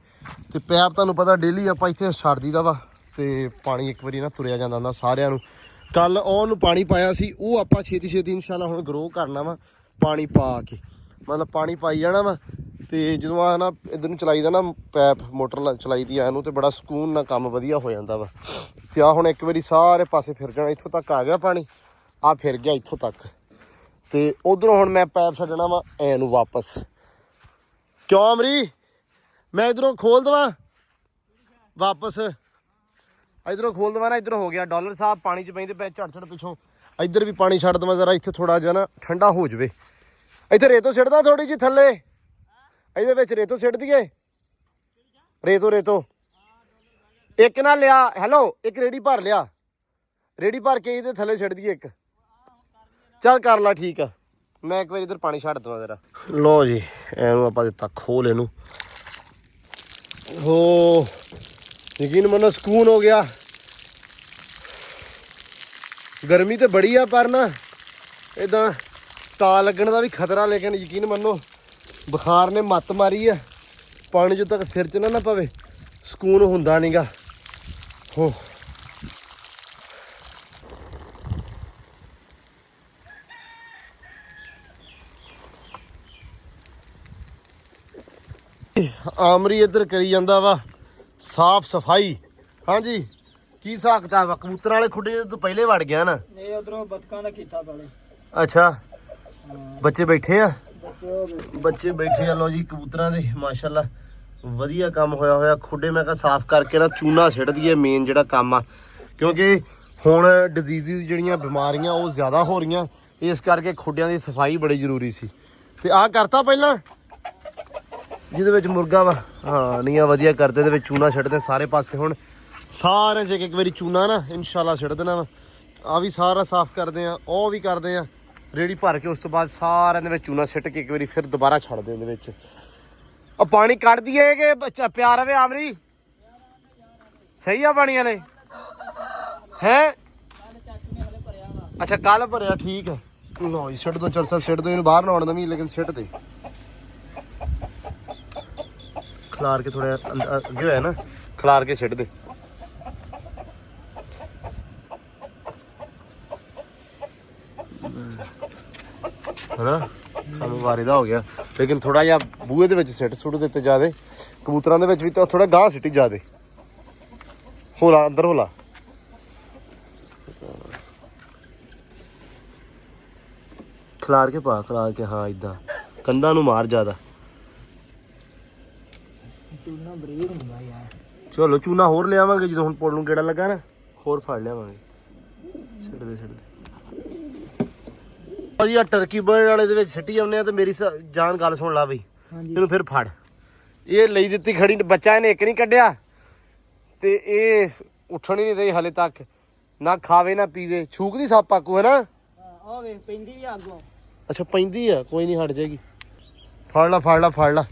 ਤੇ ਪੈਪ ਤੁਹਾਨੂੰ ਪਤਾ ਡੇਲੀ ਆਪਾਂ ਇੱਥੇ ਛੱਡ ਦੀਦਾ ਵਾ, ਤੇ ਪਾਣੀ ਇੱਕ ਵਾਰੀ ਨਾ ਤੁਰਿਆ ਜਾਂਦਾ ਹੁੰਦਾ ਸਾਰਿਆਂ ਨੂੰ। ਕੱਲ ਉਹਨੂੰ ਪਾਣੀ ਪਾਇਆ ਸੀ, ਉਹ ਆਪਾਂ ਛੇਤੀ ਇਨਸ਼ਾਅੱਲਾ ਹੁਣ ਗਰੋ ਕਰਨਾ ਵਾ ਪਾਣੀ ਪਾ ਕੇ, ਮਤਲਬ ਪਾਣੀ ਪਾਈ ਜਾਣਾ ਵਾ। ਤੇ ਜਦੋਂ ਆ ਨਾ ਇੱਧਰ ਨੂੰ ਚਲਾਈਦਾ ਨਾ ਪੈਪ, ਮੋਟਰ ਚਲਾਈ ਦੀ ਆ ਇਹਨੂੰ, ਤੇ ਬੜਾ ਸਕੂਨ ਨਾਲ ਕੰਮ ਵਧੀਆ ਹੋ ਜਾਂਦਾ ਵਾ। ਤੇ ਆ ਹੁਣ ਇੱਕ ਵਾਰੀ ਸਾਰੇ ਪਾਸੇ ਫਿਰ ਜਾਣਾ, ਇੱਥੋਂ ਤੱਕ ਆ ਗਿਆ ਪਾਣੀ, ਆ ਫਿਰ ਗਿਆ ਇੱਥੋਂ ਤੱਕ। ਤੇ ਉਧਰੋਂ ਹੁਣ ਮੈਂ ਪੈਪ ਛੱਡਣਾ ਵਾ ਐ ਨੂੰ ਵਾਪਸ। ਕਿਉਂ ਅਮਰੀ? ਮੈਂ ਇਧਰੋਂ ਖੋਲ ਦੇਵਾਂ ਵਾਪਸ, ਇਧਰੋਂ ਖੋਲ ਦੇਵਾਂ ਨਾ। ਇੱਧਰ ਹੋ ਗਿਆ ਡਾਲਰ ਸਾਹਿਬ ਪਾਣੀ 'ਚ ਪੈਂਦੇ ਪੈ ਝੜ ਪਿੱਛੋਂ। ਇੱਧਰ ਵੀ ਪਾਣੀ ਛੱਡ ਦੇਵਾਂ ਜ਼ਰਾ, ਇੱਥੇ ਥੋੜਾ ਜਿਹਾ ਨਾ ਠੰਡਾ ਹੋ ਜਾਵੇ। ਇੱਥੇ ਰੇਤੋਂ ਸਿੱਟਦਾ ਥੋੜੀ ਜਿਹੀ ਥੱਲੇ, ਇਹਦੇ ਵਿੱਚ ਰੇਤੋਂ ਸਿੱਟ ਦਈਏ। ਰੇਤੋਂ ਇੱਕ ਨਾ ਲਿਆ, ਹੈਲੋ ਇੱਕ ਰੇੜੀ ਭਰ ਲਿਆ, ਰੇੜੀ ਭਰ ਕੇ ਇਹਦੇ ਥੱਲੇ ਸਿੱਟ ਦਈਏ ਇੱਕ। ਚੱਲ ਕਰ ਲਾ, ਠੀਕ ਆ। ਮੈਂ ਇੱਕ ਵਾਰੀ ਇੱਧਰ ਪਾਣੀ ਛੱਡ ਦੇਵਾਂ ਜ਼ਰਾ। ਲਓ ਜੀ ਇਹਨੂੰ ਆਪਾਂ ਦਿੱਤਾ ਖੋਲ ਇਹਨੂੰ। ਹੋ ਯਕੀਨ ਮੰਨੋ ਸਕੂਨ ਹੋ ਗਿਆ। ਗਰਮੀ ਤੇ ਬੜੀ ਆ, ਪਰ ਨਾ ਇੱਦਾਂ ਤਾਂ ਲੱਗਣ ਦਾ ਵੀ ਖਤਰਾ, ਲੇਕਿਨ ਯਕੀਨ ਮੰਨੋ ਬੁਖਾਰ ਨੇ ਮੱਤ ਮਾਰੀ ਆ। ਪਾਣੀ ਜਦੋਂ ਤੱਕ ਸਿਰ 'ਚ ਨਾ ਪਵੇ ਸਕੂਨ ਹੁੰਦਾ ਨਹੀਂਗਾ। ਹੋ ਆਮਰੀ ਇੱਧਰ ਕਰੀ ਜਾਂਦਾ ਵਾ ਸਾਫ ਸਫਾਈ। ਹਾਂਜੀ ਕੀ ਹਿਸਾਬ ਕਿਤਾਬ ਵਾ? ਕਬੂਤਰਾਂ ਵਾਲੇ ਖੁੱਡੇ ਤੋਂ ਪਹਿਲੇ ਵੜ ਗਿਆ ਨਾ? ਇਹ ਉਧਰੋਂ ਬਤਕਾਂ ਦਾ ਕੀਤਾ ਪਹਿਲੇ। ਅੱਛਾ ਬੱਚੇ ਬੈਠੇ ਆ? ਬੱਚੇ ਬੱਚੇ ਬੈਠੇ ਆ। ਲੋ ਜੀ ਕਬੂਤਰਾਂ ਦੇ ਮਾਸ਼ਾਅੱਲਾ ਵਧੀਆ ਕੰਮ ਹੋਇਆ ਖੁੱਡੇ ਮੈਂ ਕਿਹਾ ਸਾਫ਼ ਕਰਕੇ ਨਾ ਚੂਨਾ ਸਿੱਟ ਦਈਏ, ਮੇਨ ਜਿਹੜਾ ਕੰਮ ਆ, ਕਿਉਂਕਿ ਹੁਣ ਡਿਜ਼ੀਜ਼ਸ ਜਿਹੜੀਆਂ ਬਿਮਾਰੀਆਂ ਉਹ ਜ਼ਿਆਦਾ ਹੋ ਰਹੀਆਂ, ਇਸ ਕਰਕੇ ਖੁੱਡਿਆਂ ਦੀ ਸਫਾਈ ਬੜੀ ਜ਼ਰੂਰੀ ਸੀ। ਤੇ ਆਹ ਕਰਤਾ ਪਹਿਲਾਂ ਜਿਹਦੇ ਵਿੱਚ ਮੁਰਗਾ ਵਾ, ਹਾਂ ਨਹੀਂ ਆ ਵਧੀਆ ਕਰਦੇ, ਇਹਦੇ ਵਿੱਚ ਚੂਨਾ ਸਿੱਟਦੇ ਸਾਰੇ ਪਾਸੇ। ਹੁਣ ਸਾਰਿਆਂ 'ਚ ਇੱਕ ਵਾਰੀ ਚੂਨਾ ਨਾ ਇਨਸ਼ਾਅੱਲਾ ਸਿੱਟ ਦੇਣਾ ਵਾ। ਆ ਵੀ ਸਾਰਾ ਸਾਫ਼ ਕਰਦੇ ਆ, ਉਹ ਵੀ ਕਰਦੇ ਆ ਰੇੜੀ ਭਰ ਕੇ, ਉਸ ਤੋਂ ਬਾਅਦ ਸਾਰਿਆਂ ਦੇ ਵਿੱਚ ਚੂਨਾ ਸਿੱਟ ਕੇ ਇੱਕ ਵਾਰੀ ਫਿਰ ਦੁਬਾਰਾ ਛੱਡ ਦੇ ਉਹਦੇ ਵਿੱਚ। ਆ ਪਾਣੀ ਕੱਢ ਦਈਏ ਕਿ ਬੱਚਾ ਪਿਆ ਰਵੇ? ਆਮਰੀ ਸਹੀ ਆ ਪਾਣੀ ਵਾਲੇ ਹੈ? ਅੱਛਾ ਕੱਲ ਭਰਿਆ, ਠੀਕ ਹੈ। ਲੋ ਜੀ ਸਿੱਟ ਦੋ, ਚਲ ਸਭ ਸਿੱਟ ਦੋ, ਇਹਨੂੰ ਬਾਹਰ ਨਾ ਆਉਣ ਦਵੀਂ, ਲੇਕਿਨ ਸਿੱਟ ਦੇ ਖਿਲਾਰ ਕੇ ਥੋੜਾ ਅੱਗੇ ਹੋਇਆ ਨਾ, ਖਿਲਾਰ ਕੇ ਸਿੱਟ ਦੇ। ਹਨਾ ਸਾਨੂੰ ਵਾਰੀ ਦਾ ਹੋ ਗਿਆ, ਲੇਕਿਨ ਥੋੜਾ ਜਿਹਾ ਬੂਹੇ ਦੇ ਵਿੱਚ ਸਿੱਟ ਸੁੱਟ ਦਿੱਤੇ ਜ਼ਿਆਦੇ, ਕਬੂਤਰਾਂ ਦੇ ਵਿੱਚ ਵੀ ਤਾਂ ਥੋੜਾ ਗਾਂ ਸਿੱਟੀ ਜ਼ਿਆਦੇ। ਹੋਲਾ ਅੰਦਰ ਹੋਲਾ ਖਿਲਾਰ ਕੇ ਪਾ, ਖਿਲਾਰ ਕੇ, ਹਾਂ ਇਦਾਂ ਕੰਧਾਂ ਨੂੰ ਮਾਰ ਜ਼ਿਆਦਾ। ਚੂਨਾ ਬਰੀਡ ਹੁੰਦਾ ਯਾਰ। ਚਲੋ ਚੂਨਾ ਹੋਰ ਲਿਆਵਾਂਗੇ ਜਦੋਂ ਹੁਣ ਪੁੱਲ ਨੂੰ ਗੇੜਾ ਲੱਗਾ ਨਾ, ਹੋਰ ਫੜ ਲਿਆਵਾਂਗੇ। ਸਿੱਟ ਦੇ ਭਾਜੀ ਆ ਟਰਕੀ ਬਰਡ ਵਾਲੇ ਦੇ ਵਿੱਚ ਸਿੱਟੀ ਆਉਂਦੇ ਆ। ਤੇ ਮੇਰੀ ਜਾਨ ਗੱਲ ਸੁਣ ਲਾ ਬਈ, ਇਹਨੂੰ ਫਿਰ ਫੜ। ਇਹ ਲਈ ਦਿੱਤੀ ਖੜੀ, ਬੱਚਾ ਇਹਨੇ ਇੱਕ ਨਹੀਂ ਕੱਢਿਆ ਤੇ ਇਹ ਉੱਠਣ ਹੀ ਨਹੀਂ ਰਹੀ ਹਾਲੇ ਤੱਕ, ਨਾ ਖਾਵੇ ਨਾ ਪੀਵੇ। ਛੂਕਦੀ ਸੱਪ ਪਾਕੂ ਹੈ ਨਾ? ਆ ਵੇਖ ਪੈਂਦੀ ਵੀ ਅੱਗੋਂ। ਅੱਛਾ ਪੈਂਦੀ ਆ, ਕੋਈ ਨਹੀਂ ਹਟ ਜਾਏਗੀ। ਫੜ ਲਾ ਫੜ ਲਾ ਫੜ ਲਾ।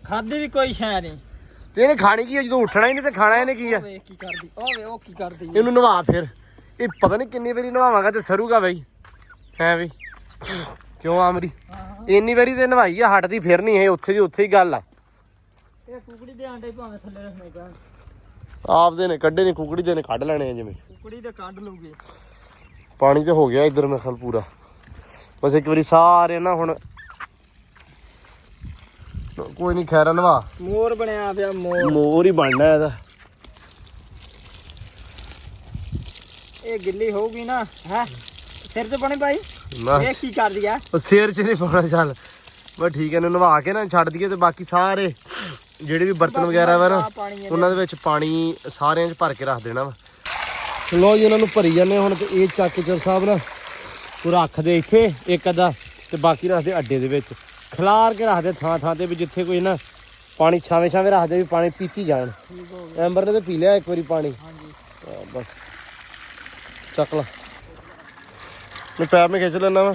ਖਾਦੀ ਵੀ ਕੋਈ ਸ਼ੈ ਨਹੀਂ ਤੇ ਇਹਨੇ ਖਾਣੀ ਕੀ ਆ? ਜਦੋਂ ਉੱਠਣਾ ਹੀ ਨਹੀਂ ਤੇ ਖਾਣਾ ਇਹਨੇ ਕੀ ਆ? ਵੇਖ ਕੀ ਕਰਦੀ, ਉਹ ਵੇ ਉਹ ਕੀ ਕਰਦੀ। ਇਹਨੂੰ ਨਵਾ ਫਿਰ, ਇਹ ਪਤਾ ਨਹੀਂ ਕਿੰਨੀ ਵਾਰੀ ਨਵਾਵਾਂਗਾ ਤੇ ਸਰੂਗਾ ਬਈ, ਹੈ ਵੀ ਕਿਉਂ ਆਮਰੀ? ਇੰਨੀ ਵਾਰੀ ਤੇ ਨਵਾਈ ਆ, ਹਟਦੀ ਫਿਰ ਨਹੀਂ ਇਹ, ਉੱਥੇ ਦੀ ਉੱਥੇ ਹੀ ਗੱਲ ਆ। ਇਹ ਕੁਕੜੀ ਦੇ ਆਂਡੇ ਭਾਵੇਂ ਥੱਲੇ ਰੱਖਣੇ ਪੈਣ। ਆਪਦੇ ਨੇ ਕੱਢੇ ਨੇ, ਕੁਕੜੀ ਦੇ ਨੇ ਕੱਢ ਲੈਣੇ ਆ ਜਿਵੇਂ। ਕੁਕੜੀ ਦੇ ਕੱਢ ਲੂਗੇ। ਪਾਣੀ ਤੇ ਹੋ ਗਿਆ ਇੱਧਰ ਮੇਰੇ ਖਿਆਲ ਪੂਰਾ, ਬਸ ਇੱਕ ਵਾਰੀ ਸਾਰੇ ਨਾ ਹੁਣ ਕੋਈ ਨਹੀਂ ਖੈਰਾ ਨਵਾ। ਮੋਰ ਬਣਿਆ ਪਿਆ, ਮੋਰ ਹੀ ਬਣਨਾ ਇਹਦਾ। ਇਹ ਗਿੱਲੀ ਹੋਊਗੀ ਨਾ, ਹੈ ਸਿਰ ਤੇ ਪਾਣੀ ਪਾਈ। ਇਹ ਕੀ ਕਰਦੀ ਆ? ਉਹ ਸਿਰ 'ਚ ਨਹੀਂ ਪਾਉਣਾ, ਚੱਲ ਬਸ ਠੀਕ ਹੈ। ਇਹਨੂੰ ਨਵਾ ਕੇ ਨਾ ਛੱਡ ਦਈਏ ਤੇ ਬਾਕੀ ਸਾਰੇ ਜਿਹੜੇ ਵੀ ਬਰਤਨ ਵਗੈਰਾ ਵਾ ਨਾ ਉਹਨਾਂ ਦੇ ਵਿੱਚ ਪਾਣੀ ਸਾਰਿਆਂ 'ਚ ਭਰ ਕੇ ਰੱਖ ਦੇਣਾ ਵਾ। ਲੋ ਜੀ ਉਹਨਾਂ ਨੂੰ ਭਰੀ ਜਾਂਦੇ ਹੁਣ, ਤੇ ਇਹ ਚੱਕ ਕੇ ਚਰ ਸਾਹਿਬ ਨਾ ਉਹ ਰੱਖਦੇ ਇੱਥੇ ਇੱਕ ਅੱਧਾ, ਤੇ ਬਾਕੀ ਰੱਖਦੇ ਅੱਡੇ ਦੇ ਵਿੱਚ, ਖਿਲਾਰ ਕੇ ਰੱਖਦੇ ਥਾਂ ਥਾਂ ਤੇ, ਵੀ ਜਿੱਥੇ ਕੋਈ ਨਾ ਪਾਣੀ ਛਾਵੇਂ ਛਾਵੇਂ ਰੱਖਦੇ ਵੀ ਪਾਣੀ ਪੀਤੀ ਜਾਣ। ਐਂਬਰ ਨੇ ਤੇ ਪੀ ਲਿਆ ਇੱਕ ਵਾਰੀ ਪਾਣੀ, ਬਸ ਚੱਕ ਲਾ। ਮੈਂ ਪੈਰ में खींच लेना वा,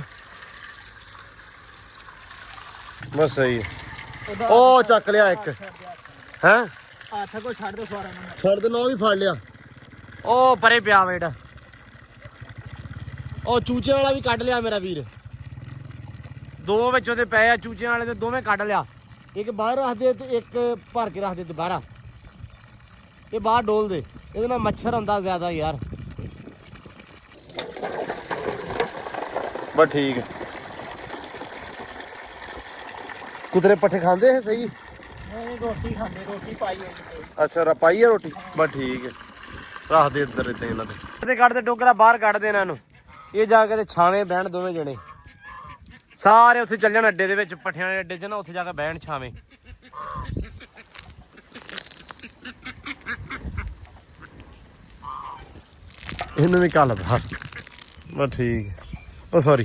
बस सही है। ਉਹ ਚੱਕ ਲਿਆ ਇੱਕ, ਹੈ ਹੱਥ ਕੋ ਛੱਡ ਦੋ ਸਾਰਿਆਂ ਨੂੰ। ਛੱਡ ਦੇ, ਨਾ ਵੀ ਫੜ ਲਿਆ। ਉਹ ਪਰੇ ਪਿਆ ਵੇਟ, ਉਹ ਚੂਚੇ ਵਾਲਾ ਵੀ ਕੱਢ ਲਿਆ ਮੇਰਾ ਵੀਰ। ਦੋ ਵਿੱਚ ਉਹਦੇ ਪਏ ਆ ਚੂਚਿਆਂ ਵਾਲੇ, ਤੇ ਦੋਵੇਂ ਕੱਢ ਲਿਆ। ਇੱਕ ਬਾਹਰ ਰੱਖ ਦੇ ਤੇ ਇੱਕ ਭਰ ਕੇ ਰੱਖ ਦੇ ਦੁਬਾਰਾ, ਇਹ ਬਾਹਰ ਡੋਲ ਦੇ, ਇਹਦੇ ਨਾਲ ਮੱਛਰ ਆਉਂਦਾ ਜ਼ਿਆਦਾ ਯਾਰ। बस ठीक है। कुतरे पट्ठे खाते हैं सही? ਨਹੀਂ ਰੋਟੀ ਖਾਂਦੇ, ਰੋਟੀ ਪਾਈ ਹੋਈ। अच्छा पाई है रोटी, बस ठीक है। रख दे इधर इतने इन्हों दे कट दे, टोकरा बाहर कट दे इन्हों। ये जाके ते छावे बहन दोवें जने सारे उत्थे चल जाण अड्डे दे विच, पट्ठियां दे अड्डे च ना, उत्थे जाके बहन छावे। इन्हों भी कल बाहर, बस ठीक है। ओ सॉरी,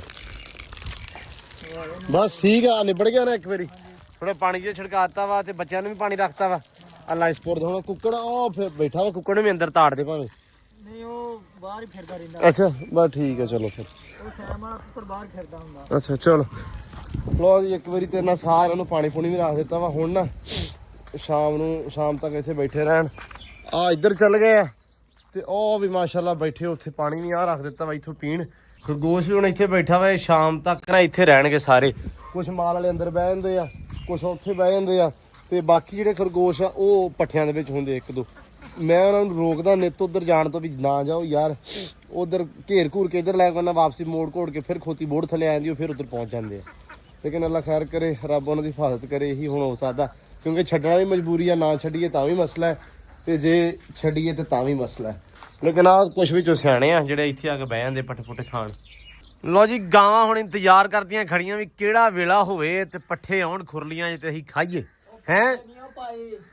बस ठीक है। निबड़ गया ना एक बारी, थोड़ा पानी जो छिड़काता वा, ते बच्चों ने भी पानी रखता वा। लाइस पोर दो कुकड़ ओ फिर बैठा वा, कुकड़ ने भी अंदर ताड़ दे भावे। ਨਹੀਂ ਉਹ ਬਾਹਰ ਹੀ ਫਿਰਦਾ ਰਹਿੰਦਾ। अच्छा बस ठीक है, चलो फिर। ਉਹ ਸ਼ਾਮ ਵਾਲਾ ਕੁੱਕੜ ਬਾਹਰ ਫਿਰਦਾ ਹੁੰਦਾ। अच्छा चलो लो जी, एक बारी तेरे नाल सारिਆਂ ਨੂੰ ਪਾਣੀ ਪੂਣੀ ਵੀ ਰੱਖ ਦਿੱਤਾ ਵਾ। ਹੁਣ ਨਾ ਸ਼ਾਮ ਤੱਕ ਇੱਥੇ ਬੈਠੇ ਰਹਿਣ। ਆ ਇੱਧਰ ਚੱਲ ਗਏ ਆ, ਤੇ ਉਹ ਵੀ ਮਾਸ਼ਾਅੱਲਾ ਬੈਠੇ ਉੱਥੇ, ਪਾਣੀ ਵੀ ਆ ਰੱਖ ਦਿੱਤਾ ਵਾ ਇੱਥੋਂ ਪੀਣ। ਖਰਗੋਸ਼ ਵੀ ਹੁਣ ਇੱਥੇ ਬੈਠਾ ਵਾ, ਸ਼ਾਮ ਤੱਕ ਨਾ ਇੱਥੇ ਰਹਿਣਗੇ ਸਾਰੇ। ਕੁਛ ਮਾਲ ਵਾਲੇ ਅੰਦਰ ਬਹਿ ਜਾਂਦੇ ਆ, ਕੁਛ ਉੱਥੇ ਬਹਿ ਜਾਂਦੇ ਆ, ਤੇ ਬਾਕੀ ਜਿਹੜੇ ਖਰਗੋਸ਼ ਆ ਉਹ ਪੱਠਿਆਂ ਦੇ ਵਿੱਚ ਹੁੰਦੇ ਇੱਕ ਦੋ। ਮੈਂ ਉਹਨਾਂ ਨੂੰ ਰੋਕਦਾ ਨਿੱਤ ਉੱਧਰ ਜਾਣ ਤੋਂ ਵੀ ਨਾ ਜਾਓ ਯਾਰ, ਉਧਰ ਘੇਰ ਘੂਰ ਕੇ ਇੱਧਰ ਲੈ ਕੇ ਉਹਨਾਂ ਵਾਪਸੀ ਮੋੜ ਘੋੜ ਕੇ ਫਿਰ ਖੋਤੀ ਬੋੜ ਥੱਲੇ ਆ ਜਾਂਦੀ, ਉਹ ਫਿਰ ਉੱਧਰ ਪਹੁੰਚ ਜਾਂਦੇ ਆ। ਲੇਕਿਨ ਅੱਲਾ ਖੈਰ ਕਰੇ, ਰੱਬ ਉਹਨਾਂ ਦੀ ਹਿਫਾਜ਼ਤ ਕਰੇ, ਇਹੀ ਹੁਣ ਹੋ ਸਕਦਾ। ਕਿਉਂਕਿ ਛੱਡਣਾ ਵੀ ਮਜਬੂਰੀ ਆ, ਨਾ ਛੱਡੀਏ ਤਾਂ ਵੀ ਮਸਲਾ ਹੈ ਤੇ ਜੇ ਛੱਡੀਏ ਤੇ ਤਾਂ ਵੀ ਮਸਲਾ ਹੈ। ਲੇਕਿਨ ਆ ਕੁਛ ਵਿੱਚੋਂ ਸਿਆਣੇ ਆ ਜਿਹੜੇ ਇੱਥੇ ਆ ਕੇ ਬਹਿ ਜਾਂਦੇ ਪੱਠੇ ਪੁੱਠੇ ਖਾਣ। ਲੋ ਜੀ ਗਾਵਾਂ ਹੁਣ ਇੰਤਜ਼ਾਰ ਕਰਦੀਆਂ ਖੜੀਆਂ ਵੀ ਕਿਹੜਾ ਵੇਲਾ ਹੋਵੇ ਤੇ ਪੱਠੇ ਆਉਣ ਖੁਰਲੀਆਂ 'ਚ ਤੇ ਅਸੀਂ ਖਾਈਏ ਹੈ।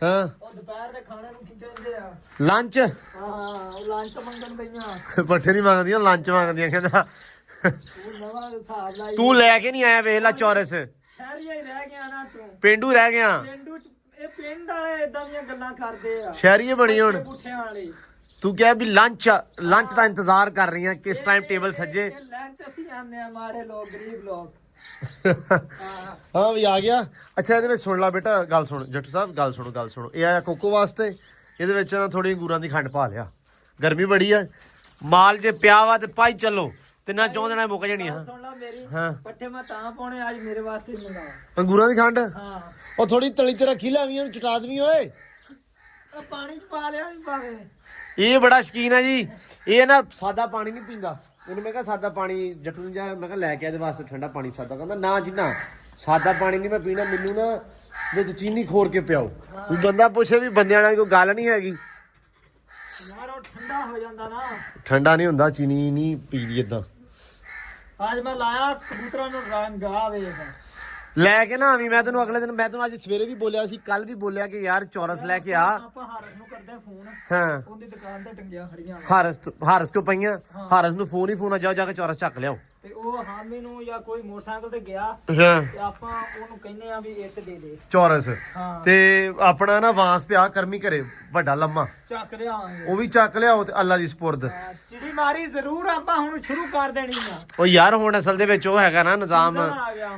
ਹਾਂ ਉਹ ਦੁਪਹਿਰ ਦੇ ਖਾਣੇ ਨੂੰ ਕੀ ਕਹਿੰਦੇ ਆ? ਲੰਚ। ਹਾਂ ਉਹ ਲੰਚ ਮੰਗਣ ਪਈਆਂ। ਪੱਠੇ ਨਹੀਂ ਮੰਗਦੀਆਂ, ਲੰਚ ਮੰਗਦੀਆਂ। ਕਹਿੰਦਾ ਤੂੰ ਨਵਾਂ ਹਿਸਾਬ ਲਾਈ। ਤੂੰ ਲੈ ਕੇ ਨਹੀਂ ਆਇਆ, ਵੇਖ ਲੈ ਚੌਰਸ। ਸ਼ਹਿਰੀਆ ਹੀ ਰਹਿ ਗਿਆ ਨਾ ਤੂੰ, ਪੇਂਡੂ ਰਹਿ ਗਿਆ। ਪਿੰਡੂ ਚ ਇਹ ਪਿੰਡ ਵਾਲੇ ਇਦਾਂ ਦੀਆਂ ਗੱਲਾਂ ਕਰਦੇ ਆ, ਸ਼ਹਿਰੀਏ ਬਣੀ ਹੁਣ। ਪੁੱਠਿਆਂ ਵਾਲੇ। ਤੂੰ ਕਿਹਾ ਵੀ ਲੰਚ ਦਾ ਇੰਤਜ਼ਾਰ ਕਰ ਰਹੀ ਆ ਕਿਸ ਟਾਈਮ ਟੇਬਲ ਸੱਜੇ। ਲੰਚ ਅਸੀਂ ਆਨੇ ਆ, ਮਾੜੇ ਲੋਕ, ਗਰੀਬ ਲੋਕ। ਹਾਂ ਵੀ ਆ ਗਿਆ। ਅੱਛਾ ਇਹਦੇ ਵਿੱਚ ਸੁਣ ਲਾ ਬੇਟਾ, ਗੱਲ ਸੁਣ ਜੱਟੂ ਸਾਹਿਬ, ਗੱਲ ਸੁਣੋ। ਇਹ ਆਇਆ ਕੋਕੋ ਵਾਸਤੇ। ਇਹਦੇ ਵਿੱਚ ਨਾ ਥੋੜੀ ਅੰਗੂਰਾਂ ਦੀ ਖੰਡ ਪਾ ਲਿਆ, ਗਰਮੀ ਬੜੀ ਆ। ਮਾਲ ਜੇ ਪਿਆ ਵਾ ਤੇ ਪਾਈ ਚੱਲੋ, ਤਿੰਨਾਂ ਚੌਂ ਦਿਨਾਂ ਮੁੱਕ ਜਾਣੀ ਆ। ਸੁਣ ਲਾ ਮੇਰੀ, ਹਾਂ ਪੱਠੇ ਮੈਂ ਤਾਂ ਪਾਉਣੇ ਅੱਜ ਮੇਰੇ ਵਾਸਤੇ ਮੰਗਾਓ ਅੰਗੂਰਾਂ ਦੀ ਖੰਡ। ਹਾਂ ਉਹ ਥੋੜੀ ਤਲੀ ਤੇ ਰੱਖੀ ਲੈਵੀਂ, ਉਹਨੂੰ ਚਟਾ ਦੇਵੀਂ ਓਏ। ਉਹ ਪਾਣੀ ਚ ਪਾ ਲਿਆ ਨਹੀਂ ਪਾਵੇ। ਇਹ ਬੜਾ ਸ਼ਕੀਨ ਹੈ ਜੀ, ਇਹ ਨਾ ਸਾਦਾ ਪਾਣੀ ਨਹੀਂ ਪੀਂਦਾ। ਉਹਨੂੰ ਮੈਂ ਕਿਹਾ ਸਾਦਾ ਪਾਣੀ ਜੱਟੂ ਨੂੰ ਜਾ, ਮੈਂ ਕਿਹਾ ਲੈ ਕੇ ਇਹਦੇ ਵਾਸਤੇ ਠੰਡਾ ਪਾਣੀ ਸਾਦਾ। ਕਹਿੰਦਾ ਨਾ ਜੀ ਨਾ, ਸਾਦਾ ਪਾਣੀ ਨਹੀਂ ਮੈਂ ਪੀਣਾ, ਮੈਨੂੰ ਨਾ ਵਿੱਚ ਚੀਨੀ ਖੋਰ ਕੇ ਪਿਆਓ। ਕੋਈ ਬੰਦਾ ਪੁੱਛੇ ਵੀ ਬੰਦਿਆਂ ਨਾਲ ਕੋਈ ਗੱਲ ਨਹੀਂ ਹੈਗੀ। ਯਾਰ ਉਹ ਠੰਡਾ ਹੋ ਜਾਂਦਾ ਨਾ। ਠੰਡਾ ਨਹੀਂ ਹੁੰਦਾ, ਚੀਨੀ ਨਹੀਂ ਪੀਦੀ ਏਦਾਂ। ਅੱਜ ਮੈਂ ਲਾਇਆ ਕਬੂਤਰਾਂ ਨੂੰ ਰੰਗਾ ਵੇਖ। ਲੈ ਕੇ ਨਾ ਆਵੀਂ। ਮੈਂ ਤੈਨੂੰ ਅਗਲੇ ਦਿਨ, ਮੈਂ ਤੈਨੂੰ ਅੱਜ ਸਵੇਰੇ ਵੀ ਬੋਲਿਆ ਸੀ, ਕੱਲ ਵੀ ਬੋਲਿਆ ਕਿ ਯਾਰ ਚੌਰਸ ਲੈ ਕੇ ਆ। ਆਪਾਂ ਹਾਰਸ ਨੂੰ ਕਰਦੇ ਫੋਨ, ਹਾਂ ਉਹਦੀ ਦੁਕਾਨ ਤੇ ਟੰਗੀਆਂ ਖੜੀਆਂ। ਹਾਰਸ ਕਿਉਂ ਪਈਆਂ? ਹਾਰਸ ਨੂੰ ਫੋਨ ਹੀ ਫੋਨ ਆ, ਜਾਓ ਜਾ ਕੇ ਚੌਰਸ ਚੱਕ ਲਿਆਓ। ਤੇ ਉਹ ਹਾਮੀ ਨੂੰ ਜਾਂ ਕੋਈ ਮੋਟਰਸਾਈਕਲ ਤੇ ਗਿਆ ਹਾਂ ਤੇ ਆਪਾਂ ਉਹਨੂੰ ਕਹਿੰਦੇ ਆ ਵੀ ਇੱਟ ਦੇ ਦੇ ਚੌਰਸ। ਹਾਂ ਤੇ ਆਪਣਾ ਨਾ ਵਾਂਸ ਪਿਆ ਕਰਮੀ ਘਰੇ ਵੱਡਾ ਲੰਮਾ, ਚੱਕ ਲਿਆਵਾਂਗੇ। ਉਹ ਵੀ ਚੱਕ ਲਿਆਓ ਤੇ ਅੱਲਾ ਦੀ ਸਪੁਰਦ। ਚਿੜੀ ਮਾਰੀ ਜ਼ਰੂਰ ਆਪਾਂ ਹੁਣ ਸ਼ੁਰੂ ਕਰ ਦੇਣੀ ਆ। ਉਹ ਯਾਰ ਹੁਣ ਅਸਲ ਦੇ ਵਿੱਚ ਉਹ ਹੈਗਾ ਨਾ ਨਿਜ਼ਾਮ,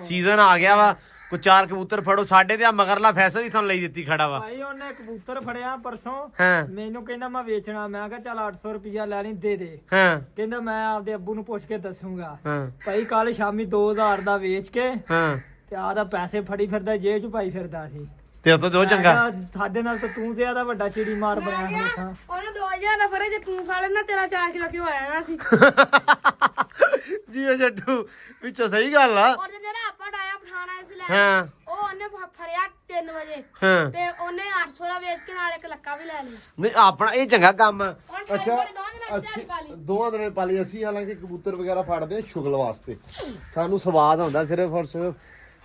ਸੀਜ਼ਨ ਆ ਗਿਆ ਵਾ। ਕੋਈ 4 ਕਬੂਤਰ ਫੜੋ। ਸਾਡੇ ਤੇ ਆ ਮਗਰਲਾ ਫੈਸਲ ਹੀ ਤੁਹਾਨੂੰ ਲਈ ਦਿੱਤੀ ਖੜਾ ਵਾ। ਭਾਈ ਉਹਨੇ ਕਬੂਤਰ ਫੜਿਆ ਪਰਸੋਂ, ਹਾਂ ਮੈਨੂੰ ਕਹਿੰਦਾ ਮੈਂ ਵੇਚਣਾ। ਮੈਂ ਕਿਹਾ ਚੱਲ 800 ਰੁਪਇਆ ਲੈ ਲਈ, ਦੇ ਦੇ। ਹਾਂ ਕਹਿੰਦਾ ਮੈਂ ਆਪਦੇ ਅੱਬੂ ਨੂੰ ਪੁੱਛ ਕੇ ਦੱਸੂਗਾ। ਹਾਂ ਭਾਈ ਕੱਲ ਸ਼ਾਮੀ 2000 ਦਾ ਵੇਚ ਕੇ ਹਾਂ ਤੇ ਆਦਾ ਪੈਸੇ ਫੜੀ ਫਿਰਦਾ, ਜੇਬ ਚ ਪਾਈ ਫਿਰਦਾ ਸੀ। ਤੇ ਉਹ ਤਾਂ ਜੋ ਚੰਗਾ। ਮੈਂ ਕਿਹਾ ਸਾਡੇ ਨਾਲ ਤਾਂ ਤੂੰ ਜ਼ਿਆਦਾ ਵੱਡਾ ਚਿੜੀ ਮਾਰ ਬਣਿਆ ਹੋਇਆ। ਉਹਨੇ 2000 ਦਾ ਫਰੇ, ਜੇ ਤੂੰ ਖਾ ਲੈਣਾ ਤੇਰਾ 4 ਕਿਲੋ ਘਿਓ ਆਇਆ ਨਾ ਸੀ। ਜੀ ਉਹ ਜੱਟੂ ਵਿੱਚੋਂ ਸਹੀ ਗੱਲ ਆ। ਔਰ ਜਿਹੜਾ ਆਪਾਂ ਡਾਇਆ ਪਠਾਣਾ ਇਸ ਲੈ, ਹਾਂ ਉਹ ਉਹਨੇ ਫਰਿਆ 3 ਵਜੇ ਹਾਂ ਤੇ ਉਹਨੇ 800 ਦਾ ਵੇਚ ਕੇ ਨਾਲ ਇੱਕ ਲੱਕਾ ਵੀ ਲੈ ਲਿਆ। ਨਹੀਂ ਆਪਣਾ ਇਹ ਚੰਗਾ ਕੰਮ ਆ। ਹੁਣ ਅੱਛਾ ਅਸੀਂ ਦੋਵਾਂ ਦਿਨਾਂ ਪਾਲੀ ਅਸੀਂ। ਹਾਲਾਂਕਿ ਕਬੂਤਰ ਵਗੈਰਾ ਫੜਦੇ ਆ ਸ਼ੁਗਲ ਵਾਸਤੇ, ਸਾਨੂੰ ਸਵਾਦ ਆਉਂਦਾ ਸਿਰਫ ਔਰ ਸਿਰਫ।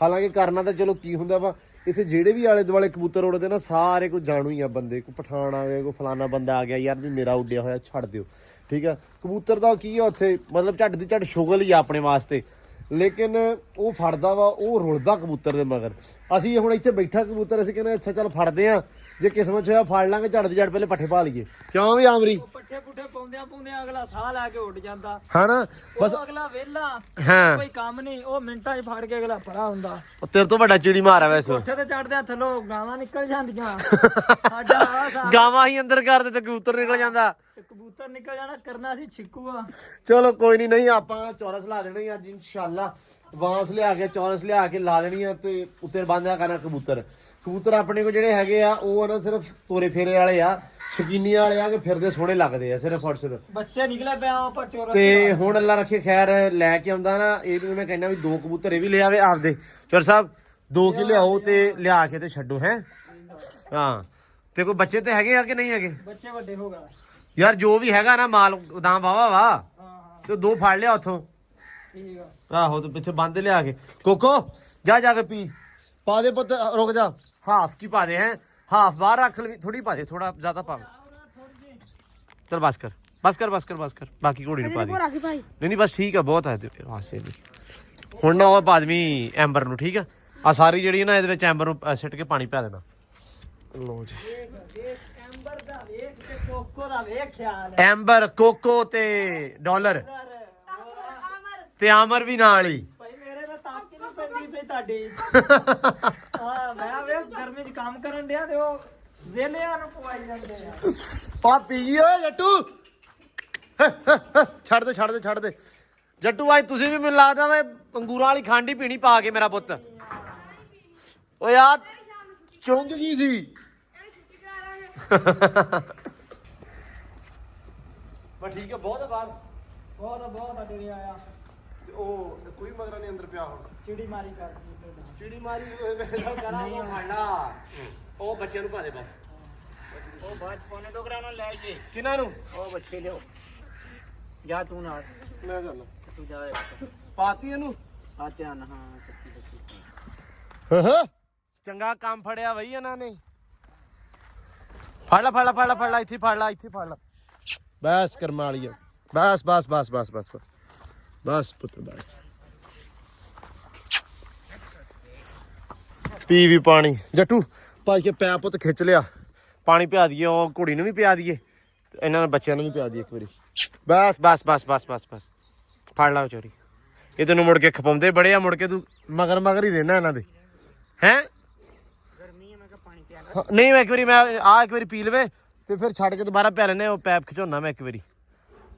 ਹਾਲਾਂਕਿ ਕਰਨਾ ਤਾਂ ਚਲੋ ਕੀ ਹੁੰਦਾ ਵਾ, ਇੱਥੇ ਜਿਹੜੇ ਵੀ ਆਲੇ ਦੁਆਲੇ ਕਬੂਤਰ ਉੜਦੇ ਨਾ ਸਾਰੇ ਕੋਈ ਜਾਣੂ ਹੀ ਆ ਬੰਦੇ। ਕੋਈ ਪਠਾਨ ਆ ਗਿਆ, ਕੋਈ ਫਲਾਨਾ ਬੰਦਾ ਆ ਗਿਆ, ਯਾਰ ਵੀ ਮੇਰਾ ਉੱਡਿਆ ਹੋਇਆ ਛੱਡ ਦਿਓ, ਠੀਕ ਆ। ਕਬੂਤਰ ਦਾ ਕੀ ਆ ਉੱਥੇ, ਮਤਲਬ ਝੱਟ ਦੀ ਝੱਟ ਸ਼ੁਗਲ ਹੀ ਆ ਆਪਣੇ ਵਾਸਤੇ। ਲੇਕਿਨ ਉਹ ਫੜਦਾ ਵਾ, ਉਹ ਰੁਲਦਾ ਕਬੂਤਰ ਦੇ ਮਗਰ। ਅਸੀਂ ਹੁਣ ਇੱਥੇ ਬੈਠਾ ਕਬੂਤਰ, ਅਸੀਂ ਕਹਿੰਦੇ ਅੱਛਾ ਚੱਲ ਫੜਦੇ ਆ, ਜੇ ਕਿਸਮਤ ਚ ਹੋਇਆ ਫੜ ਲਾਂਗੇ, ਝੱਟ ਦੀ ਝੱਟ ਪਹਿਲੇ ਪੱਠੇ ਪਾ ਲਈਏ। ਕਿਉਂ ਵੀ ਆਮਰੀ ਪੱਠੇ ਪੁੱਠੇ ਪਾਉਂਦਿਆਂ ਅਗਲਾ ਸਾਹ ਲੈ ਕੇ ਉੱਡ ਜਾਂਦਾ ਹਨਾ। ਬਸ ਅਗਲਾ ਵਿਹਲਾ, ਹਾਂ ਕੋਈ ਕੰਮ ਨਹੀਂ, ਉਹ ਮਿੰਟਾਂ 'ਚ ਫੜ ਕੇ ਅਗਲਾ ਪਰਾ ਹੁੰਦਾ। ਉਹ ਤੇਰੇ ਤੋਂ ਵੱਡਾ ਚਿੜੀ ਮਾਰ ਆ ਵੈਸੇ। ਕੋਠੇ ਤੇ ਚੜਦੇ ਆ, ਥੱਲੋਂ ਗਾਵਾਂ ਨਿਕਲ ਜਾਂਦੀਆਂ। ਸਾਡਾ ਆਹ ਸਾਹ ਗਾਵਾਂ ਹੀ ਅੰਦਰ ਕਰਦੇ ਤੇ ਕਬੂਤਰ ਨਿਕਲ ਜਾਂਦਾ। ਤੇ ਕਬੂਤਰ ਨਿਕਲ ਜਾਣਾ, ਕਰਨਾ ਸੀ ਛਿੱਕੂ ਆ। ਚਲੋ ਕੋਈ ਨਹੀਂ ਆਪਾਂ ਚੌਰਸ ਲਾ ਦੇਣੀ ਅੱਜ ਇਨਸ਼ਾਅੱਲਾ। ਵਾਂਸ ਲਿਆ ਕੇ ਚੌਰਸ ਲਿਆ ਕੇ ਲਾ ਦੇਣੀ ਆ ਤੇ ਉੱਤੇ ਬੰਦਿਆ ਕਰਨਾ ਕਬੂਤਰ। ਕਬੂਤਰ ਆਪਣੇ ਕੋਲ ਜਿਹੜੇ ਹੈਗੇ ਆ ਉਹ ਨਾ ਸਿਰਫ ਤੋਰੇ ਫੇਰੇ ਵਾਲੇ ਆ, ਸ਼ਕੀਨੀ ਵਾਲੇ ਆ ਕਿ ਫਿਰਦੇ ਸੋਹਣੇ ਲੱਗਦੇ ਆ ਸਿਰਫ ਔਰ ਸਿਰਫ। ਬੱਚੇ ਨਿਕਲੇ ਪਿਆ ਆਪਾਂ ਚੋਰ ਤੇ ਹੁਣ ਅੱਲਾ ਰੱਖੇ ਖੈਰ ਲੈ ਕੇ ਆਉਂਦਾ ਨਾ, ਇਹ ਵੀ ਮੈਂ ਕਹਿੰਦਾ ਵੀ 2 ਕਬੂਤਰ ਇਹ ਵੀ ਲੈ ਆਵੇ ਆਪਦੇ। ਚੋਰ ਸਾਹਿਬ 2 ਕੀ ਲਿਆਓ ਤੇ ਲਿਆ ਕੇ ਤੇ ਛੱਡੋ ਹੈ। ਹਾਂ ਤੇ ਕੋਈ ਬੱਚੇ ਤੇ ਹੈਗੇ ਆ ਕਿ ਨਹੀਂ ਹੈਗੇ? ਬੱਚੇ ਵੱਡੇ ਹੋ ਗਏ ਯਾਰ ਜੋ ਵੀ ਹੈਗਾ ਨਾ ਮਾਲ ਉਦਾਂ ਵਾਵਾ ਵਾ। ਹਾਂ ਤੇ 2 ਫੜ ਲਿਆ ਉੱਥੋਂ। ਠੀਕ ਆ। ਆਹੋ ਤੇ ਪਿੱਛੇ ਬੰਦ ਲਿਆ ਕੇ। ਕੋਕੋ ਜਾ ਕੇ ਪੀ ਪਾ ਦੇ ਪੁੱਤ। ਰੁਕ ਜਾ, ਹਾਫ ਕੀ ਪਾ ਦੇ ਹੈ, ਹਾਫ ਬਾਹਰ ਰੱਖ ਲਈ, ਥੋੜੀ ਪਾ ਦੇ, ਥੋੜਾ ਜ਼ਿਆਦਾ ਪਾ। ਚਲ ਬਸ ਕਰ ਬਾਕੀ ਘੋੜੀ ਨੂੰ ਪਾ ਦੇ। ਨਹੀਂ ਬਸ ਠੀਕ ਆ, ਬਹੁਤ ਹੈ ਤੇਰੇ ਵਾਸਤੇ ਵੀ। ਹੁਣ ਨਾ ਉਹ ਪਾ ਦੇਵੀਂ ਐਂਬਰ ਨੂੰ, ਠੀਕ ਆ। ਆ ਸਾਰੀ ਜਿਹੜੀ ਨਾ ਇਹਦੇ ਵਿੱਚ ਐਂਬਰ ਨੂੰ ਸਿੱਟ ਕੇ ਪਾਣੀ ਪਾ ਦੇਣਾ। ਲੋ ਜੀ ਐਂਬਰ ਦਾ ਵੇਖ ਤੇ ਕੋਕੋ ਦਾ ਵੇਖ ਖਿਆਲ। ਐਂਬਰ, ਕੋਕੋ ਤੇ ਡਾਲਰ ਤੇ ਆਮਰ ਵੀ ਨਾਲ ਹੀ। ਭਾਈ ਮੇਰੇ ਨਾਲ ਤਾਕੀ ਨਹੀਂ ਪੈਂਦੀ ਪਈ ਤੁਹਾਡੀ। ਹਾਂ ਮੈਂ ਵੇ ਗਰਮੀ 'ਚ ਕੰਮ ਕਰਨ ਡਿਆ ਤੇ ਉਹ ਵੇਲਿਆਂ ਨੂੰ ਪਵਾਈ ਜਾਂਦੇ ਆ। ਪਾ ਪੀ ਓਏ ਜੱਟੂ। ਛੱਡ ਦੇ ਜੱਟੂ। ਅੱਜ ਤੁਸੀਂ ਵੀ ਮੈਨੂੰ ਲੱਗਦਾ ਵੇ ਅੰਗੂਰਾਂ ਵਾਲੀ ਖੰਡ ਹੀ ਪੀਣੀ ਪਾ ਕੇ ਮੇਰਾ ਪੁੱਤ। ਓ ਯਾਰ ਚੁੰਗ ਗਈ ਸੀ। ਬਸ ਠੀਕ ਹੈ, ਬਹੁਤ ਆ ਬਾਹਰ। ਬਹੁਤ ਅੱਡੇ ਆਇਆ। ਉਹ ਕੋਈ ਮਗਰਾ ਨਹੀਂ ਅੰਦਰ ਪਿਆ ਹੁਣ ਚਿੜੀ ਮਾਰੀ ਕਰਦੀ ਤੇ ਚਿੜੀ ਮਾਰੀ ਕਰਾਂ ਉਹ ਫੜਨਾ ਉਹ ਬੱਚਿਆਂ ਨੂੰ ਪਾ ਦੇ ਬਸ ਉਹ ਬਾਅਦ ਪੌਣੇ 2 ਗ੍ਰਾਮ ਨਾਲ ਲੈ ਜੇ ਕਿਹਨਾਂ ਨੂੰ ਉਹ ਬੱਚੇ ਲਿਓ ਜਾ ਤੂੰ ਨਾਲ ਮੈਂ ਜਾਣਾ ਤੂੰ ਜਾ ਪਾਤੀ ਇਹਨੂੰ ਆ ਧਿਆਨ ਹਾਂ ਸੱਚੀ ਚੰਗਾ ਕੰਮ ਫੜਿਆ ਬਈ ਇਹਨਾਂ ਨੇ ਫੜ ਲੈ ਇੱਥੇ ਫੜ ਲੈ ਬਸ ਕਰਮਾ ਵਾਲੀ ਬਸ ਪੁੱਤਰ ਬਸ ਪੀ ਵੀ ਪਾਣੀ ਜੱਟੂ ਭਾਈ ਕੇ ਪੈਪ ਪੁੱਤ ਖਿੱਚ ਲਿਆ ਪਾਣੀ ਪਿਆ ਦਈਏ ਉਹ ਕੁੜੀ ਨੂੰ ਵੀ ਪਿਆ ਦਈਏ ਇਹਨਾਂ ਨੇ ਬੱਚਿਆਂ ਨੂੰ ਵੀ ਪਿਆ ਦਈਏ ਇੱਕ ਵਾਰੀ ਬਸ ਫੜ ਲਾ ਚੋਰੀ ਇਹ ਤੈਨੂੰ ਮੁੜ ਕੇ ਖਪਾਉਂਦੇ ਬੜੇ ਆ ਮੁੜ ਕੇ ਤੂੰ ਮਗਰ ਹੀ ਰਹਿਣਾ ਇਹਨਾਂ ਦੇ ਹੈਂ ਗਰਮੀ ਹੈ ਮੈਂ ਕਿਹਾ ਪਾਣੀ ਪਿਆ ਨਹੀਂ ਮੈਂ ਇੱਕ ਵਾਰੀ ਪੀ ਲਵੇ ਤੇ ਫਿਰ ਛੱਡ ਕੇ ਦੁਬਾਰਾ ਪੈ ਲੈਣੇ ਉਹ ਪੈਪ ਖਿਚਾਉਣਾ ਮੈਂ ਇੱਕ ਵਾਰੀ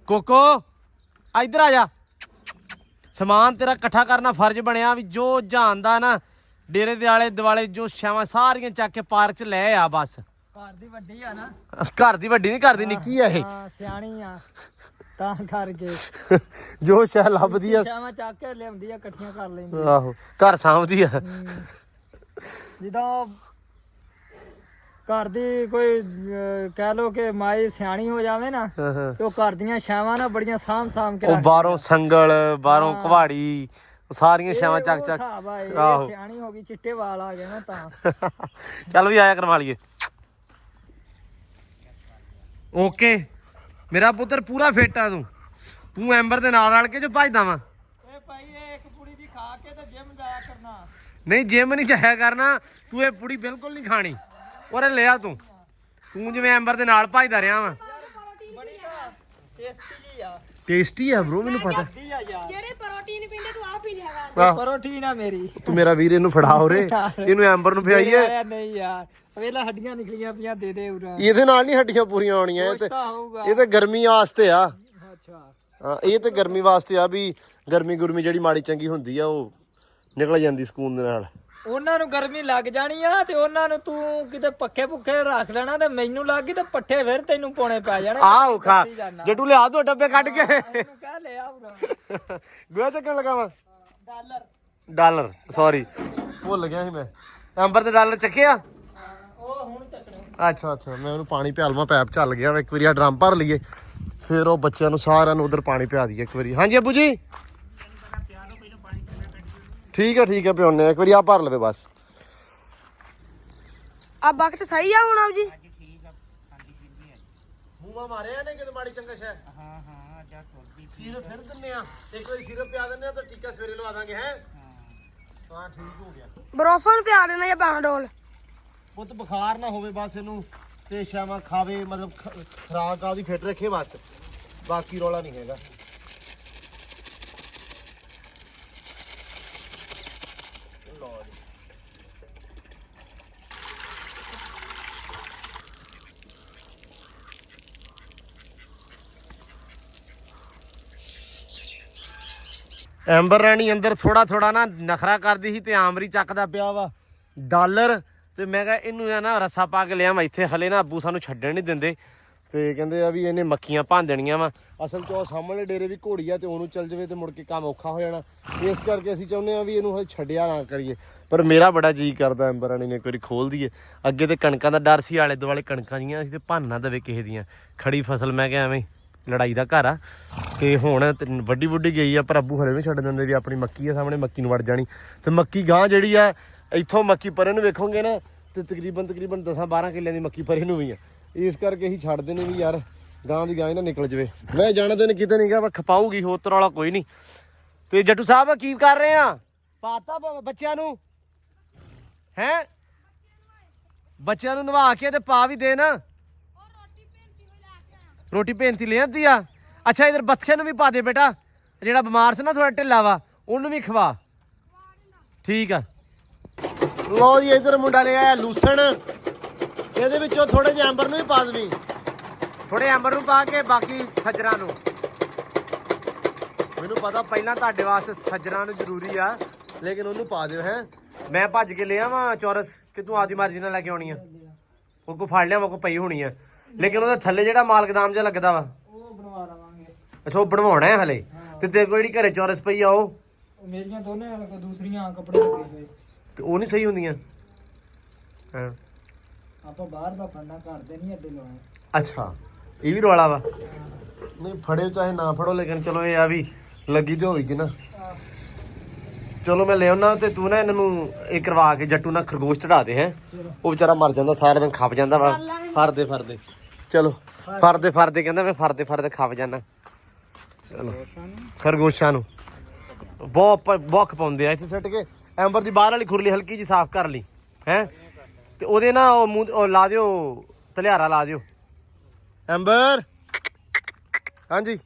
ਕੋਕੋ ਇੱਧਰ ਆ ਜਾ ਸਮਾਨ ਤੇਰਾ ਇਕੱਠਾ ਕਰਨਾ ਫਰਜ਼ ਬਣਿਆ ਵੀ ਜੋ ਜਾਣਦਾ ਨਾ ਡੇਰੇ ਦੇ ਆਲੇ ਦੁਆਲੇ ਜੋ ਛਾਵਾਂ ਸਾਰੀਆਂ ਚੱਕ ਕੇ ਪਾਰਕ 'ਚ ਲੈ ਆ ਬਸ ਘਰ ਦੀ ਵੱਡੀ ਆ ਨਾ ਘਰ ਦੀ ਵੱਡੀ ਨਹੀਂ ਘਰ ਦੀ ਨਿੱਕੀ ਆ ਇਹ ਹਾਂ ਸਿਆਣੀ ਆ ਤਾਂ ਕਰਕੇ ਜੋ ਸ਼ੈ ਲੱਭਦੀ ਆ ਸ਼ਾਮਾਂ ਚੱਕ ਕੇ ਲਿਆਉਂਦੀ ਆ ਇਕੱਠੀਆਂ ਕਰ ਲੈਂਦੀ ਆਹੋ ਘਰ ਸਾਂਭਦੀ ਆ ਜਿੱਦਾਂ ਘਰ ਦੀ ਕੋਈ ਕਹਿ ਲੋ ਕਿ ਮਾਈ ਸਿਆਣੀ ਹੋ ਜਾਵੇ ਨਾ ਤੇ ਉਹ ਘਰ ਦੀਆਂ ਛਾਵਾਂ ਨਾ ਬੜੀਆਂ ਸਾਂਭ ਕੇ ਉਹ ਬਾਹਰੋਂ ਸੰਗਲ ਬਾਹਰੋਂ ਕੁਹਾੜੀ ਸਾਰੀਆਂ ਛਾਵਾਂ ਚੱਕ ਆਹੋ ਸਿਆਣੀ ਹੋ ਗਈ ਚਿੱਟੇ ਵਾਲ ਆ ਗਏ ਨਾ ਤਾਂ ਚੱਲ ਵੀ ਆਇਆ ਕਰਵਾ ਲਈਏ ਓਕੇ ਮੇਰਾ ਪੁੱਤਰ ਪੂਰਾ ਫਿੱਟ ਆ ਤੂੰ ਐਂਬਰ ਦੇ ਨਾਲ ਰਲ ਕੇ ਜੋ ਭੱਜਦਾ ਵਾ ਏ ਭਾਈ ਇਹ ਇੱਕ ਪੁੜੀ ਦੀ ਖਾ ਕੇ ਤੇ ਜਿਮ ਜਾਇਆ ਕਰਨਾ ਨਹੀਂ ਜਿਮ ਨਹੀਂ ਜਾਇਆ ਕਰਨਾ ਤੂੰ ਇਹ ਪੁੜੀ ਬਿਲਕੁਲ ਨਹੀਂ ਖਾਣੀ ਔਰ ਲਿਆ ਤੂੰ ਜਿਵੇਂ ਐਂਬਰ ਦੇ ਨਾਲ ਭੱਜਦਾ ਰਿਹਾ ਵਾ ਬੜੀ ਨਾ ਟੇਸਟੀ ਜੀ ਆ ਟੇਸਟੀ ਆ ਬ్రో ਮੈਨੂੰ ਪਤਾ ਦੀ ਆ ਯਾਰ ਜਿਹੜੇ ਪ੍ਰੋਟੀਨ ਪੀਂਦੇ ਤੂੰ ਆਪ ਹੀ ਲਿਆ ਕਰ ਪਰੋਠੀ ਨਾ ਮੇਰੀ ਤੂੰ ਮੇਰਾ ਵੀਰ ਇਹਨੂੰ ਫੜਾ ਹੋਰੇ ਇਹਨੂੰ ਐਂਬਰ ਨੂੰ ਪਿਆਈਏ ਨਹੀਂ ਯਾਰ ਵੇਲਾ ਹੱਡੀਆਂ ਨਿਕਲੀਆਂ ਪਈਆਂ ਦੇ ਉਰਾ ਇਹਦੇ ਨਾਲ ਨਹੀਂ ਹੱਡੀਆਂ ਪੂਰੀਆਂ ਹੋਣੀਆਂ ਇਹ ਤੇ ਗਰਮੀ ਵਾਸਤੇ ਆ ਅੱਛਾ ਹਾਂ ਇਹ ਤੇ ਗਰਮੀ ਵਾਸਤੇ ਆ ਵੀ ਗਰਮੀ ਜਿਹੜੀ ਮਾੜੀ ਚੰਗੀ ਹੁੰਦੀ ਆ ਉਹ ਨਿਕਲ ਜਾਂਦੀ ਸਕੂਨ ਦੇ ਨਾਲ ਉਹਨਾਂ ਨੂੰ ਗਰਮੀ ਲੱਗ ਜਾਣੀ ਆ ਤੇ ਉਹਨਾਂ ਨੂੰ ਤੂੰ ਕਿਤੇ ਪੱਖੇ ਪੁੱਖੇ ਰੱਖ ਲੈਣਾ ਤੇ ਮੈਨੂੰ ਲੱਗ ਗਈ ਤੇ ਪੱਠੇ ਫਿਰ ਤੈਨੂੰ ਪਾਉਣੇ ਪੈ ਜਾਣੇ ਆਹ ਖਾ ਜੱਟੂ ਲਿਆ ਦੋ ਡੱਬੇ ਕੱਢ ਕੇ ਇਹਨੂੰ ਕਹਿ ਲਿਆ ਉਰਾ ਗੋਆ ਚੱਕਣ ਲਗਾ ਵਾ ਡਾਲਰ ਸੌਰੀ ਭੁੱਲ ਗਿਆ ਸੀ ਮੈਂ ਐਂਬਰ ਤੇ ਡਾਲਰ ਚੱਕਿਆ ਉਹ ਹੁਣ ਚੱਕਣਾ ਅੱਛਾ ਮੈਂ ਉਹਨੂੰ ਪਾਣੀ ਪਿਆ ਲਵਾਂ ਪੈਪ ਚੱਲ ਗਿਆ ਇੱਕ ਵਾਰੀ ਆ ਡਰਮ ਭਰ ਲਈਏ ਫਿਰ ਉਹ ਬੱਚਿਆਂ ਨੂੰ ਸਾਰਿਆਂ ਨੂੰ ਉਧਰ ਪਾਣੀ ਪਿਆ ਦਈਏ ਇੱਕ ਵਾਰੀ ਹਾਂਜੀ ਅੱਬੂ ਜੀ ਠੀਕ ਹੈ ਪਿਉਣੇ ਇੱਕ ਵਾਰੀ ਆ ਭਰ ਲਵੇ ਬਸ ਆ ਵਕਤ ਸਹੀ ਆ ਹੁਣ ਆਪ ਜੀ ਮੂੰਹਾਂ ਮਾਰਿਆ ਨੇ ਕਿਤੇ ਮਾੜੀ ਚੰਗਾ ਸ਼ੈ ਹਾਂ ਜਾ ਤੁਰਦੀ ਸਿਰਫ ਫਿਰ ਦਿੰਨੇ ਆ ਇੱਕ ਵਾਰੀ ਸਿਰਫ ਪਿਆ ਦਿੰਨੇ ਆ ਤਾਂ ਟੀਕਾ ਸਵੇਰੇ ਲਵਾ ਦਾਂਗੇ ਹੈ ਹਾਂ ਠੀਕ ਹੋ ਗਿਆ ਬਰੋਫਨ ਪਿਆ ਦੇਣਾ ਜਾਂ ਪੈਨਾਡੋਲ ਪੁੱਤ ਬੁਖਾਰ ਨਾ ਹੋਵੇ ਬਸ ਇਹਨੂੰ ਤੇ ਸ਼ਾਮਾਂ ਖਾਵੇ ਮਤਲਬ ਖਰਾਕ ਆ ਉਹਦੀ ਫਿੱਟ ਰੱਖੇ ਬਸ ਬਾਕੀ ਰੌਲਾ ਨਹੀਂ ਹੈਗਾ ਐਂਬਰ ਰਾਣੀ ਅੰਦਰ ਥੋੜਾ ਨਾ ਨਖਰਾ ਕਰਦੀ ਸੀ ਤੇ ਆਮਰੀ ਚੱਕਦਾ ਪਿਆ ਵਾ ਡਾਲਰ ਤੇ ਮੈਂ ਕਿਹਾ ਇਹਨੂੰ ਨਾ ਰੱਸਾ ਪਾ ਕੇ ਲਿਆ ਵਾ ਇੱਥੇ ਹਲੇ ਨਾ ਅੱਬੂ ਸਾਨੂੰ ਛੱਡਣ ਨਹੀਂ ਦਿੰਦੇ ਤੇ ਕਹਿੰਦੇ ਆ ਵੀ ਇਹਨੇ ਮੱਖੀਆਂ ਭੰਨ ਦੇਣੀਆਂ ਵਾ ਅਸਲ 'ਚ ਉਹ ਸਾਹਮਣੇ ਡੇਰੇ ਵੀ ਘੋੜੀ ਆ ਤੇ ਉਹਨੂੰ ਚੱਲ ਜਾਵੇ ਤੇ ਮੁੜ ਕੇ ਕੰਮ ਔਖਾ ਹੋ ਜਾਣਾ ਇਸ ਕਰਕੇ ਅਸੀਂ ਚਾਹੁੰਦੇ ਆ ਵੀ ਇਹਨੂੰ ਹਲੇ ਛੱਡਿਆ ਨਾ ਕਰੀਏ ਪਰ ਮੇਰਾ ਬੜਾ ਜੀ ਕਰਦਾ ਐਂਬਰ ਰਾਣੀ ਨੇ ਇੱਕ ਵਾਰੀ ਖੋਲ ਦਈਏ ਅੱਗੇ ਤੇ ਕਣਕਾਂ ਦਾ ਡਰ ਸੀ ਆਲੇ ਦੁਆਲੇ ਕਣਕਾਂ ਦੀਆਂ ਅਸੀਂ ਤੇ ਭੰਨ ਨਾ ਦੇਵੇ ਕਿਸੇ ਦੀਆਂ ਖੜੀ ਫਸਲ ਮੈਂ ਕਿਹਾ ਐਵੇਂ ਲੜਾਈ ਦਾ ਘਰ ਆ ਤੇ ਹੁਣ ਵੱਡੀ ਗਈ ਆ ਪਰ ਅੱਬੂ ਹਲੇ ਨਹੀਂ ਛੱਡ ਦਿੰਦੇ ਵੀ ਆਪਣੀ ਮੱਕੀ ਆ ਸਾਹਮਣੇ ਮੱਕੀ ਨੂੰ ਵੜ ਜਾਣੀ ਤੇ ਮੱਕੀ ਗਾਂ ਜਿਹੜੀ ਆ ਇੱਥੋਂ ਮੱਕੀ ਪਰੇ ਨੂੰ ਵੇਖੋਗੇ ਨਾ ਤੇ ਤਕਰੀਬਨ 10-12 ਕਿੱਲਿਆਂ ਦੀ ਮੱਕੀ ਪਰੇ ਨੂੰ ਵੀ ਆ ਇਸ ਕਰਕੇ ਅਸੀਂ ਛੱਡਦੇ ਨੇ ਵੀ ਯਾਰ ਗਾਂ ਦੀ ਗਾਂ ਨਾ ਨਿਕਲ ਜਵੇ ਮੈਂ ਜਾਣਦੇ ਨੇ ਕਿਤੇ ਨਹੀਂ ਗਿਆ ਖਪਾਊਗੀ ਹੋਰ ਤਰ੍ਹਾਂ ਵਾਲਾ ਕੋਈ ਨਹੀਂ ਤੇ ਜੱਟੂ ਸਾਹਿਬ ਕੀ ਕਰ ਰਹੇ ਆ ਪਾਤਾ ਬੱਚਿਆਂ ਨੂੰ ਹੈ ਬੱਚਿਆਂ ਨੂੰ ਨਵਾ ਕੇ ਤੇ ਪਾ ਵੀ ਦੇ ਨਾ ਰੋਟੀ ਭੇਂਤੀ ਲੈ ਆਂਦੀ ਆ ਅੱਛਾ ਇਧਰ ਬੱਚਿਆਂ ਨੂੰ ਵੀ ਪਾ ਦੇ ਬੇਟਾ ਜਿਹੜਾ ਬਿਮਾਰ ਸੀ ਨਾ ਥੋੜਾ ਢਿੱਲਾ ਵਾ ਉਹਨੂੰ ਵੀ ਖਵਾ ਠੀਕ ਆ ਲੋ ਜੀ ਇਧਰ ਮੁੰਡਾ ਲੈ ਆਇਆ ਲੂਸਣ ਇਹਦੇ ਵਿੱਚੋਂ ਥੋੜੇ ਜਿਹੇ ਐਂਬਰ ਨੂੰ ਵੀ ਪਾ ਦੇਵੀਂ ਥੋੜੇ ਐਂਬਰ ਨੂੰ ਪਾ ਕੇ ਬਾਕੀ ਸੱਜਰਾਂ ਨੂੰ ਮੈਨੂੰ ਪਤਾ ਪਹਿਲਾਂ ਤੁਹਾਡੇ ਵਾਸਤੇ ਸੱਜਰਾਂ ਨੂੰ ਜ਼ਰੂਰੀ ਆ ਲੇਕਿਨ ਉਹਨੂੰ ਪਾ ਦਿਓ ਹੈ ਮੈਂ ਭੱਜ ਕੇ ਲਿਆ ਵਾਂ ਚੌਰਸ ਕਿ ਤੂੰ ਆਪਦੀ ਮਰਜ਼ੀ ਨਾਲ ਲੈ ਕੇ ਆਉਣੀ ਆ ਉਹ ਕੋ ਫੜ ਲਿਆ ਉਹ ਕੋ ਪਈ ਹੋਣੀ ਆ ਲੇਕਿਨ ਉਹਦੇ ਥੱਲੇ ਜਿਹੜਾ ਮਾਲਕਦਾਮ ਜਿਹਾ ਲੱਗਦਾ ਵਾ ਉਹ ਬਣਵਾ ਲਵਾਂਗੇ ਅੱਛਾ ਉਹ ਬਣਵਾਉਣਾ ਹੈ ਹਲੇ। ਤੇ ਤੇਰੇ ਕੋਲ ਜਿਹੜੀ ਘਰੇ ਚੌਰਸ ਪਈ ਆ ਉਹ ਮੇਰੀਆਂ ਦੋਨੇ ਦੂਸਰੀਆਂ ਕੱਪੜੇ ਲੱਗੇ ਹੋਏ। ਤੇ ਉਹ ਨਹੀਂ ਸਹੀ ਹੁੰਦੀਆਂ। ਹਾਂ ਆਪਾਂ ਬਾਹਰ ਦਾ ਫੜਨਾ, ਘਰ ਦੇ ਨਹੀਂ ਅੱਡੇ ਲਵਾਏ। ਅੱਛਾ ਇਹ ਵੀ ਰੌਲਾ ਵਾ। ਨਹੀਂ ਫੜਿਓ ਚਾਹੇ ਨਾ ਫੜੋ, ਲੇਕਿਨ ਚਲੋ ਇਹ ਆ ਵੀ ਲੱਗੀ ਤੇ ਹੋਏਗੀ ਨਾ। ਚਲੋ ਮੈਂ ਲੈ ਆਉਣਾ ਤੇ ਤੂੰ ਨਾ ਇਹਨਾਂ ਨੂੰ ਇਹ ਕਰਵਾ ਕੇ ਜੱਟੂ ਨਾਲ ਖਰਗੋਸ਼ ਚੜਾ ਦੇ ਹੈ। ਉਹ ਵਿਚਾਰਾ ਮਰ ਜਾਂਦਾ, ਸਾਰਾ ਦਿਨ ਖੱਪ ਜਾਂਦਾ ਵਾ ਫਰਦੇ। ਚਲੋ ਫਰਦੇ ਕਹਿੰਦਾ ਮੈਂ ਫਰਦੇ ਖੱਪ ਜਾਂਦਾ। ਚਲੋ ਖਰਗੋਸ਼ਾਂ ਨੂੰ ਬਹੁਤ ਖਪਾਉਂਦੇ ਆ। ਇੱਥੇ ਸੁੱਟ ਕੇ ਐਂਬਰ ਦੀ ਬਾਹਰ ਵਾਲੀ ਖੁਰਲੀ ਹਲਕੀ ਜੀ ਸਾਫ਼ ਕਰ ਲਈ ਹੈ ਤੇ ਉਹਦੇ ਨਾ ਉਹ ਮੂੰਹ ਲਾ ਦਿਓ, ਤਲਿਆਰਾ ਲਾ ਦਿਓ। ਐਂਬਰ ਹਾਂਜੀ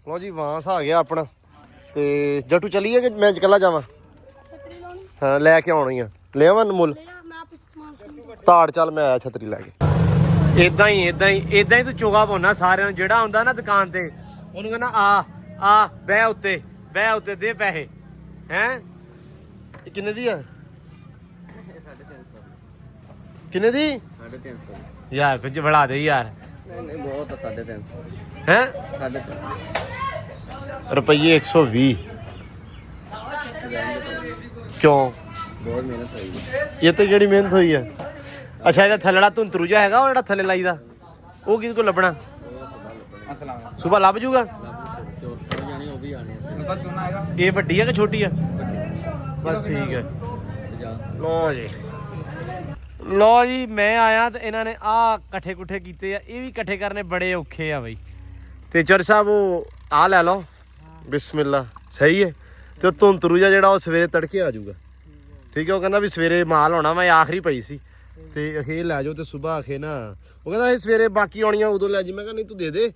ਲੋ ਜੀ ਵਾਂਸ ਆ ਗਿਆ ਆਪਣਾ। ਤੇ ਜੱਟੂ ਚੱਲੀਏ ਕਿ ਮੈਂ ਇਕੱਲਾ ਜਾਵਾਂ? ਛਤਰੀ ਲਾਉਣੀ ਹਾਂ ਲੈ ਕੇ ਆਉਣੀ ਆ। ਲੈ ਆਵਾਂ ਮੁੱਲ ਲੈ ਜਾ, ਮੈਂ ਪਿੱਛੇ ਸਮਾਨ ਤਾੜ। ਚੱਲ ਮੈਂ ਆਇਆ ਛਤਰੀ ਲੈ ਕੇ। ਇਦਾਂ ਹੀ ਤੂੰ ਚੋਗਾ ਪਾਉਣਾ ਸਾਰਿਆਂ ਨੂੰ। ਜਿਹੜਾ ਆਉਂਦਾ ਨਾ ਦੁਕਾਨ ਤੇ ਉਹਨੂੰ ਕਹਿੰਦਾ ਆ ਬਹਿ ਉੱਤੇ ਦੇ ਪੈਸੇ ਹੈ। ਇਹ ਕਿੰਨੇ ਦੀ ਆ? 350 ਕਿੰਨੇ ਦੀ? 350 ਯਾਰ ਕੁਝ ਬੜਾ ਦੇ ਯਾਰ। ਨਹੀਂ ਬਹੁਤ ਆ 350 ਹੈ 350 ਰੁਪਈਏ 120 ਕਿਉਂ? ਬਹੁਤ ਮਿਹਨਤ ਹੋਈ। ਇਹ ਤਾਂ ਕਿਹੜੀ ਮਿਹਨਤ ਹੋਈ ਆ? ਅੱਛਾ ਇਹਦਾ ਥੱਲੜਾ ਧੁੰਤਰੂ ਜਿਹਾ ਹੈਗਾ ਉਹ ਜਿਹੜਾ ਥੱਲੇ ਲਾਈਦਾ, ਉਹ ਕਿਹਦੇ ਕੋਲ ਲੱਭਣਾ? ਸੁਬਾ ਲੱਭ ਜੂਗਾ। ਚੋਰ ਜਾਣੀ ਉਹ ਵੀ ਆਣੇ ਇਹ ਵੱਡੀ ਹੈ ਕਿ ਛੋਟੀ ਆ? ਬਸ ਠੀਕ ਹੈ। ਲੋ ਜੀ ਮੈਂ ਆਇਆ ਤੇ ਇਹਨਾਂ ਨੇ ਆਹ ਇਕੱਠੇ ਕੁੱਠੇ ਕੀਤੇ ਆ। ਇਹ ਵੀ ਇਕੱਠੇ ਕਰਨੇ ਬੜੇ ਔਖੇ ਆ ਬਈ। ਤੇ ਚਰ ਸਾਹਿਬ ਉਹ ਆ ਲੈ ਲਓ ਬਿਸਮਿਲ੍ਲਾ। ਸਹੀ ਹੈ। ਤੇ ਉਹ ਧੁੰਤਰੂ ਜਿਹਾ ਜਿਹੜਾ ਉਹ ਸਵੇਰੇ ਤੜਕੇ ਆ ਜਾਊਗਾ। ਠੀਕ ਹੈ। ਉਹ ਕਹਿੰਦਾ ਵੀ ਸਵੇਰੇ ਮਾਲ ਹੋਣਾ, ਮੈਂ ਆਖਰੀ ਪਈ ਸੀ ਤੇ ਅਖੇ ਲੈ ਜਾਓ ਤੇ ਸੁਬਾਹ ਅਖੇ ਨਾ ਉਹ ਕਹਿੰਦਾ ਇਹ ਸਵੇਰੇ ਬਾਕੀ ਆਉਣੀਆਂ ਉਦੋਂ ਲੈ ਜੀ। ਮੈਂ ਕਹਿੰਦਾ ਨਹੀਂ ਤੂੰ ਦੇ ਦੇ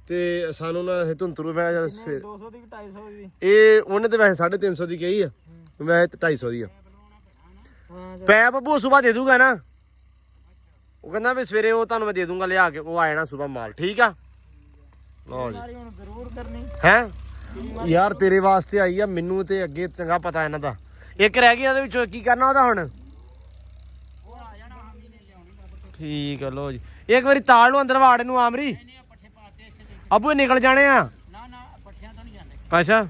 ਤੇ ਸਾਨੂੰ ਨਾ ਇਹ ਧੁੰਤਰੂ। ਮੈਂ 200 ਦੀ 250 ਦੀ ਇਹ ਉਹਨੇ ਤੇ ਵੈਸੇ 350 ਦੀ ਕਹੀ ਆ, ਵੈਸੇ 250 ਦੀ ਆ। ਪੈ ਬੱਬੂ ਸੁਬਾਹ ਦੇ ਦੂਗਾ ਨਾ। ਉਹ ਕਹਿੰਦਾ ਵੀ ਸਵੇਰੇ ਉਹ ਤੁਹਾਨੂੰ ਮੈਂ ਦੇ ਦੂੰਗਾ ਲਿਆ ਕੇ। ਉਹ ਆ ਜਾਣਾ ਸੁਬਾਹ ਮਾਲ। ਠੀਕ ਆ ਲਓ ਜੀ। ਹੁਣ ਜ਼ਰੂਰ ਕਰਨੀ ਹੈ ਯਾਰ ਤੇਰੇ ਵਾਸਤੇ ਆਈ ਆ, ਮੈਨੂੰ ਤੇ ਅੱਗੇ ਚੰਗਾ ਪਤਾ ਇਹਨਾਂ ਦਾ। ਇੱਕ ਰਹਿ ਗਿਆ ਇਹਦੇ ਵਿੱਚੋਂ ਕੀ ਕਰਨਾ ਉਹਦਾ ਹੁਣ? ਠੀਕ ਆ ਲੋ ਜੀ। ਇੱਕ ਵਾਰੀ ਤਾੜ ਲਓ ਅੰਦਰ ਵਾੜ ਨੂੰ ਆਮਰੀ। ਅਬੂ ਇਹ ਨਿਕਲ ਜਾਣੇ ਆ। ਅੱਛਾ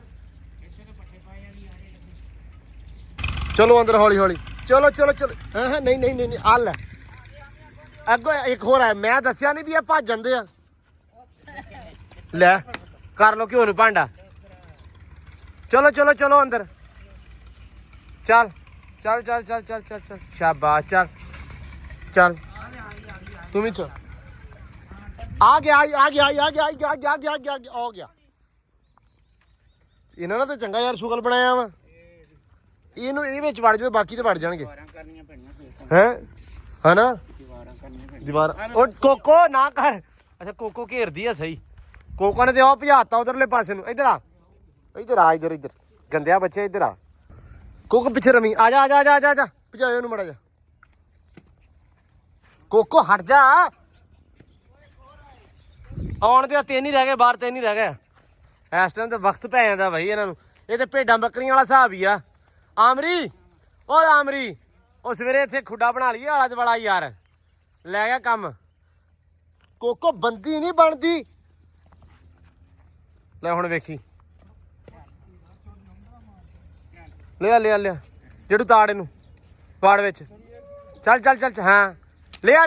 ਚਲੋ ਅੰਦਰ ਹੌਲੀ ਹੌਲੀ। ਚਲੋ ਹਾਂ ਨਹੀਂ ਆ ਲੈ ਅੱਗੋਂ ਇੱਕ ਹੋਰ ਆ। ਮੈਂ ਦੱਸਿਆ ਨਹੀਂ ਵੀ ਇਹ ਭੱਜ ਜਾਂਦੇ ਆ। ਲੈ ਕਰ ਲੋ ਘਿਓ ਨੂੰ ਭਾਂਡਾ। ਚਲੋ ਅੰਦਰ। ਚੱਲ ਸ਼ਾਬਾਸ਼। ਚੱਲ ਤੂੰ ਵੀ ਚੱਲ। ਆ ਗਿਆ। ਇਹਨਾਂ ਨੇ ਤਾਂ ਚੰਗਾ ਯਾਰ ਸ਼ੁਗਲ ਬਣਾਇਆ ਵਾ। ਇਹਨੂੰ ਇਹ ਵਿੱਚ ਵੜ ਜਾਵੇ, ਬਾਕੀ ਤੇ ਵੜ ਜਾਣਗੇ ਹੈ ਹਨਾ। ਦੀਵਾਰ ਉਹ ਕੋਕੋ ਨਾ ਕਰ। ਅੱਛਾ ਕੋਕੋ ਘੇਰਦੀ ਆ ਸਹੀ। ਕੋਕੋ ਨੇ ਤੇ ਉਹ ਭਜਾਤਾ ਉਧਰਲੇ ਪਾਸੇ ਨੂੰ। ਇੱਧਰ ਆ ਗੰਦਿਆ ਬੱਚੇ ਇੱਧਰ ਆ। ਕੋਕੋ ਪਿੱਛੇ ਰਵੀ। ਆ ਜਾ ਭਜਾਇਓ ਉਹਨੂੰ ਮੜਾ ਜਾ। ਕੋਕੋ ਹਟ ਜਾ। ਆਉਣ ਦੇ 3 ਹੀ ਰਹਿ ਗਏ ਬਾਹਰ। 3 ਹੀ ਰਹਿ ਗਏ ਇਸ ਟਾਈਮ ਤੇ। ਵਕਤ ਪੈ ਜਾਂਦਾ ਬਾਈ ਇਹਨਾਂ ਨੂੰ। ਇਹ ਤੇ ਭੇਡਾਂ ਬੱਕਰੀਆਂ ਵਾਲਾ ਹਿਸਾਬ ਹੀ ਆ। ਆਮਰੀ ਉਹ ਸਵੇਰੇ ਇੱਥੇ ਖੁੱਡਾ ਬਣਾ ਲਈਏ ਆਲਾ ਦੁਆਲਾ ਯਾਰ। ਲੈ ਗਿਆ ਕੰਮ। ਕੋਕੋ ਬੰਦੀ ਨਹੀਂ ਬਣਦੀ। ਲੈ ਹੁਣ ਵੇਖੀ। ਲਿਆ ਜਿਹੜੂ ਤਾੜ ਇਹਨੂੰ ਵਾੜ ਵਿੱਚ। ਚੱਲ ਹਾਂ ਲਿਆ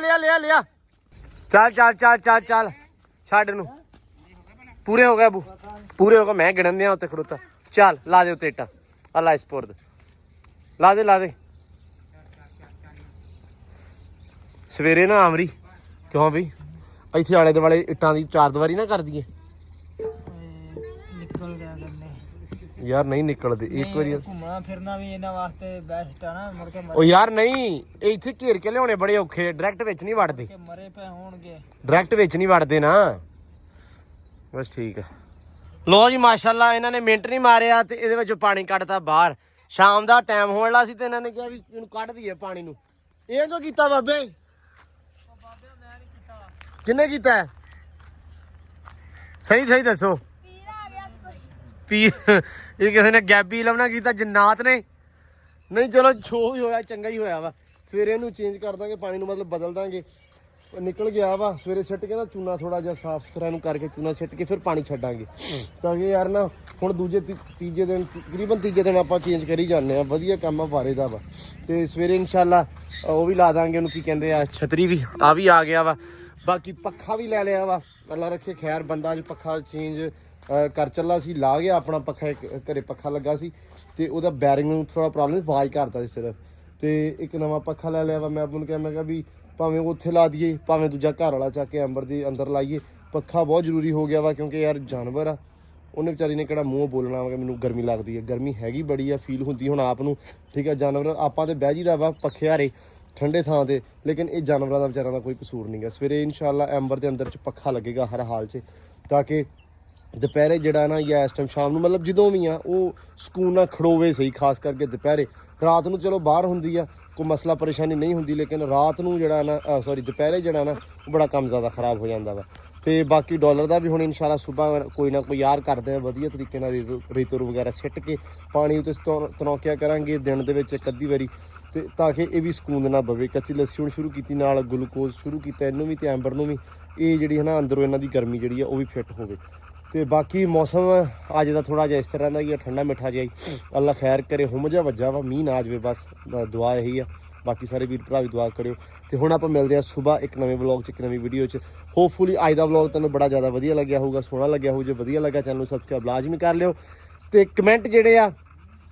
ਚੱਲ ਛੱਡ ਇਹਨੂੰ। ਪੂਰੇ ਹੋ ਗਿਆ ਬੂ, ਪੂਰੇ ਹੋ ਗਏ। ਮੈਂ ਗਿਣਨ ਦਿਆਂ ਉੱਤੇ ਖੜੋਤਾ। ਚੱਲ ਲਾ ਦੇ ਉੱਤੇ ਇੱਟਾਂ। ਅੱਲਾ ਸਪੋਰਟ ਲਾ ਦੇ ਸਵੇਰੇ ਨਾ ਆਮਰੀ। ਕਿਉਂ ਬਈ ਇੱਥੇ ਆਲੇ ਦੁਆਲੇ ਇੱਟਾਂ ਦੀ 4 ਦੀਵਾਰੀ ਨਾ ਕਰ ਦਈਏ। ਨਿਕਲ ਗਿਆ ਕਰਨੇ ਯਾਰ ਨਹੀਂ ਨਿਕਲਦੇ ਇੱਕ ਵਾਰੀ। ਘੁੰਮਣਾ ਫਿਰਨਾ ਵੀ ਇਹਨਾਂ ਵਾਸਤੇ ਬੈਸਟ ਆ ਨਾ। ਮੁੜ ਕੇ ਉਹ ਯਾਰ ਨਹੀਂ ਇਹ ਇੱਥੇ ਘੇਰ ਕੇ ਲਿਆਉਣੇ ਬੜੇ ਔਖੇ। ਡਾਇਰੈਕਟ ਵਿੱਚ ਨਹੀਂ ਵੜਦੇ। ਮਰੇ ਪਏ ਹੋਣਗੇ। ਡਾਇਰੈਕਟ ਵਿੱਚ ਨਹੀਂ ਵੜਦੇ ਨਾ। ਬਸ ਠੀਕ ਆ। ਲੋ ਜੀ ਮਾਸ਼ਾਅੱਲਾ ਇਹਨਾਂ ਨੇ ਮਿੰਟ ਨਹੀਂ ਮਾਰਿਆ ਤੇ ਇਹਦੇ ਵਿੱਚੋਂ ਪਾਣੀ ਕੱਢਤਾ ਬਾਹਰ। ਸ਼ਾਮ ਦਾ ਟਾਈਮ ਹੋਣ ਵਾਲਾ ਸੀ ਤੇ ਇਹਨਾਂ ਨੇ ਕਿਹਾ ਵੀ ਇਹਨੂੰ ਕੱਢ ਦਈਏ ਪਾਣੀ ਨੂੰ। ਇਹ ਕਿਉਂ ਕੀਤਾ ਬਾਬੇ? ਕਿੰਨੇ ਕੀਤਾ? ਸਹੀ ਦੱਸੋ। ਪੀਰ ਆ ਗਿਆ ਸੀ ਕੋਈ। ਪੀਰ ਇਹ ਕਿਸੇ ਨੇ ਗੈਬੀ ਲਵਣਾ ਕੀਤਾ ਜੰਨਾਤ ਨੇ। ਨਹੀਂ ਚਲੋ ਜੋ ਵੀ ਹੋਇਆ ਚੰਗਾ ਹੀ ਹੋਇਆ ਵਾ। ਸਵੇਰੇ ਇਹਨੂੰ ਚੇਂਜ ਕਰ ਦਾਂਗੇ ਪਾਣੀ ਨੂੰ, ਮਤਲਬ ਬਦਲ ਦਾਂਗੇ ਨਿਕਲ ਗਿਆ ਵਾ ਸਵੇਰੇ ਸਿੱਟ ਕੇ ਨਾ ਚੂਨਾ ਥੋੜਾ ਜਿਹਾ ਸਾਫ਼ ਸੁਥਰਾ ਇਹਨੂੰ ਕਰਕੇ ਚੂਨਾ ਸਿੱਟ ਕੇ ਫਿਰ ਪਾਣੀ ਛੱਡਾਂਗੇ ਤਾਂ ਕਿ ਯਾਰ ਨਾ ਹੁਣ ਦੂਜੇ ਤੀਜੇ ਦਿਨ ਤਕਰੀਬਨ ਤੀਜੇ ਦਿਨ ਆਪਾਂ ਚੇਂਜ ਕਰੀ ਜਾਂਦੇ ਆ। ਵਧੀਆ ਕੰਮ ਆ ਬਾਰੇ ਦਾ ਵਾ। ਤੇ ਸਵੇਰੇ ਇਨਸ਼ਾਅੱਲਾ ਉਹ ਵੀ ਲਾ ਦਾਂਗੇ ਉਹਨੂੰ ਕੀ ਕਹਿੰਦੇ ਆ ਛਤਰੀ ਵੀ ਆ ਗਿਆ ਵਾ। ਬਾਕੀ ਪੱਖਾ ਵੀ ਲੈ ਲਿਆ ਵਾ, ਅੱਲਾ ਰੱਖੇ ਖੈਰ। ਬੰਦਾ ਅੱਜ ਪੱਖਾ ਚੇਂਜ ਕਰ ਚੱਲਾ ਸੀ, ਲਾ ਗਿਆ ਆਪਣਾ ਪੱਖਾ। ਘਰੇ ਪੱਖਾ ਲੱਗਾ ਸੀ ਤੇ ਉਹਦਾ ਬੈਰਿੰਗ ਨੂੰ ਥੋੜਾ ਪ੍ਰੋਬਲਮ, ਆਵਾਜ਼ ਕਰਦਾ ਸੀ ਸਿਰਫ। ਤੇ ਇੱਕ ਨਵਾਂ ਪੱਖਾ ਲੈ ਲਿਆ ਵਾ। ਮੈਂ ਉਹਨੂੰ ਕਿਹਾ, ਮੈਂ ਕਿਹਾ ਵੀ ਭਾਵੇਂ ਉੱਥੇ ਲਾ ਦਈਏ, ਭਾਵੇਂ ਦੂਜਾ ਘਰ ਵਾਲਾ ਚੱਕ ਕੇ ਅੰਬਰ ਦੇ ਅੰਦਰ ਲਾਈਏ, ਪੱਖਾ ਬਹੁਤ ਜ਼ਰੂਰੀ ਹੋ ਗਿਆ ਵਾ। ਕਿਉਂਕਿ ਯਾਰ ਜਾਨਵਰ ਆ, ਉਹਨੇ ਵਿਚਾਰੀ ਨੇ ਕਿਹੜਾ ਮੂੰਹ ਬੋਲਣਾ ਵਾ ਕਿ ਮੈਨੂੰ ਗਰਮੀ ਲੱਗਦੀ ਹੈ। ਗਰਮੀ ਹੈਗੀ ਬੜੀ ਆ, ਫੀਲ ਹੁੰਦੀ ਹੁਣ ਆਪ ਨੂੰ, ਠੀਕ ਆ। ਜਾਨਵਰ ਆਪਾਂ ਤੇ ਬਹਿ ਜੀਦਾ ਵਾ ਪੱਖੇ ਹਾਰੇ ਠੰਡੇ ਥਾਂ ਤੇ, ਲੇਕਿਨ ਇਹ ਜਾਨਵਰਾਂ ਦਾ ਵਿਚਾਰਾਂ ਦਾ ਕੋਈ ਕਸੂਰ ਨਹੀਂ ਗਾ। ਸਵੇਰੇ ਇਨਸ਼ਾਅੱਲਾ ਅੰਬਰ ਦੇ ਅੰਦਰ 'ਚ ਪੱਖਾ ਲੱਗੇਗਾ ਹਰ ਹਾਲ 'ਚ, ਤਾਂ ਕਿ ਦੁਪਹਿਰੇ ਜਿਹੜਾ ਨਾ ਜਾਂ ਇਸ ਟਾਈਮ ਸ਼ਾਮ ਨੂੰ, ਮਤਲਬ ਜਦੋਂ ਵੀ ਆ ਉਹ ਸਕੂਨ ਨਾਲ ਖੜੋਵੇ ਸਹੀ। ਖਾਸ ਕਰਕੇ ਦੁਪਹਿਰੇ, ਰਾਤ ਨੂੰ ਚਲੋ ਬਾਹਰ ਹੁੰਦੀ ਆ, ਕੋਈ ਮਸਲਾ ਪਰੇਸ਼ਾਨੀ ਨਹੀਂ ਹੁੰਦੀ, ਲੇਕਿਨ ਰਾਤ ਨੂੰ ਜਿਹੜਾ ਨਾ ਦੁਪਹਿਰੇ ਜਿਹੜਾ ਨਾ ਉਹ ਬੜਾ ਕੰਮ ਜ਼ਿਆਦਾ ਖ਼ਰਾਬ ਹੋ ਜਾਂਦਾ ਵਾ। ਤੇ ਬਾਕੀ ਡਾਲਰ ਦਾ ਵੀ ਹੁਣ ਇਨਸ਼ਾਅੱਲਾ ਸੁਬਾਹ ਕੋਈ ਨਾ ਕੋਈ ਯਾਰ ਕਰਦੇ ਆ ਵਧੀਆ ਤਰੀਕੇ ਨਾਲ ਰੇਤੋਰ ਵਗੈਰਾ ਸਿੱਟ ਕੇ ਪਾਣੀ ਉੱਤੇ ਤਨੌਕਿਆ ਕਰਾਂਗੇ ਦਿਨ ਦੇ ਵਿੱਚ ਇੱਕ ਅੱਧੀ ਵਾਰੀ, ਤੇ ਤਾਂ ਕਿ ਇਹ ਵੀ ਸਕੂਨ ਦੇ ਨਾਲ ਬਵੇ। ਕੱਚੀ ਲੱਸੀ ਹੁਣ ਸ਼ੁਰੂ ਕੀਤੀ, ਨਾਲ ਗਲੂਕੋਜ਼ ਸ਼ੁਰੂ ਕੀਤਾ ਇਹਨੂੰ ਵੀ ਤੇ ਐਂਬਰ ਨੂੰ ਵੀ। ਇਹ ਜਿਹੜੀ ਹੈ ਨਾ ਅੰਦਰੋਂ ਇਹਨਾਂ ਦੀ ਗਰਮੀ ਜਿਹੜੀ ਆ ਉਹ ਵੀ ਫਿੱਟ ਹੋਵੇ। ਤੇ ਬਾਕੀ ਮੌਸਮ ਅੱਜ ਦਾ ਥੋੜਾ ਜਿਹਾ ਇਸ ਤਰ੍ਹਾਂ ਦਾ ਹੀ ਆ, ਠੰਡਾ ਮਿੱਠਾ ਜਿਹਾ ਹੀ। ਅੱਲਾ ਖੈਰ ਕਰੇ, ਹੁਮ ਜਿਹਾ ਵੱਜਾ ਵਾ, ਮੀਂਹ ਨਾ ਆ ਜਾਵੇ ਬਸ, ਦੁਆ ਇਹੀ ਆ। ਬਾਕੀ ਸਾਰੇ ਵੀਰ ਭਰਾ ਵੀ ਦੁਆ ਕਰਿਓ। ਤੇ ਹੁਣ ਆਪਾਂ ਮਿਲਦੇ ਹਾਂ ਸੁਬਾਹ ਇੱਕ ਨਵੇਂ ਵਲੌਗ 'ਚ, ਇੱਕ ਨਵੀਂ ਵੀਡੀਓ 'ਚ। ਹੋਪਫੁਲੀ ਅੱਜ ਦਾ ਵਲੌਗ ਤੁਹਾਨੂੰ ਬੜਾ ਜ਼ਿਆਦਾ ਵਧੀਆ ਲੱਗਿਆ ਹੋਊਗਾ, ਸੋਹਣਾ ਲੱਗਿਆ ਹੋਊ। ਜੇ ਵਧੀਆ ਲੱਗਾ ਚੈਨਲ ਨੂੰ ਸਬਸਕ੍ਰਾਈਬ ਲਾਜ਼ਮੀ ਕਰ ਲਿਓ, ਤੇ ਕਮੈਂਟ ਜਿਹੜੇ ਆ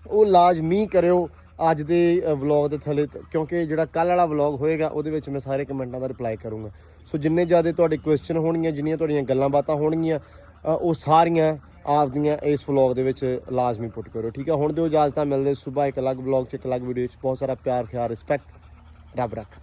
ਉਹ ਲਾਜ਼ਮੀ ਕਰਿਓ ਅੱਜ ਦੇ ਵਲੌਗ ਦੇ ਥੱਲੇ, ਕਿਉਂਕਿ ਜਿਹੜਾ ਕੱਲ੍ਹ ਵਾਲਾ ਵਲੌਗ ਹੋਏਗਾ ਉਹਦੇ ਵਿੱਚ ਮੈਂ ਸਾਰੇ ਕਮੈਂਟਾਂ ਦਾ ਰਿਪਲਾਈ ਕਰੂੰਗਾ। ਸੋ ਜਿੰਨੇ ਜ਼ਿਆਦਾ ਤੁਹਾਡੇ ਕੁਐਸਚਨ ਹੋਣਗੀਆਂ, ਜਿੰਨੀਆਂ ਤੁਹਾਡੀਆਂ ਗੱਲਾਂ ਬਾਤਾਂ ਹੋਣਗੀਆਂ, ਉਹ ਸਾਰੀਆਂ ਆਪਦੀਆਂ ਇਸ ਵਲੌਗ ਦੇ ਵਿੱਚ ਲਾਜ਼ਮੀ ਪੁੱਟ ਕਰੋ, ਠੀਕ ਆ। ਹੁਣ ਦਿਓ ਇਜਾਜ਼ਤ, ਮਿਲਦੇ ਸੁਬਾਹ ਇੱਕ ਅਲੱਗ ਵਲੌਗ 'ਚ, ਇੱਕ ਅਲੱਗ ਵੀਡੀਓ 'ਚ। ਬਹੁਤ ਸਾਰਾ ਪਿਆਰ, ਖਿਆਲ, ਰਿਸਪੈਕਟ। ਰੱਬ ਰੱਖ।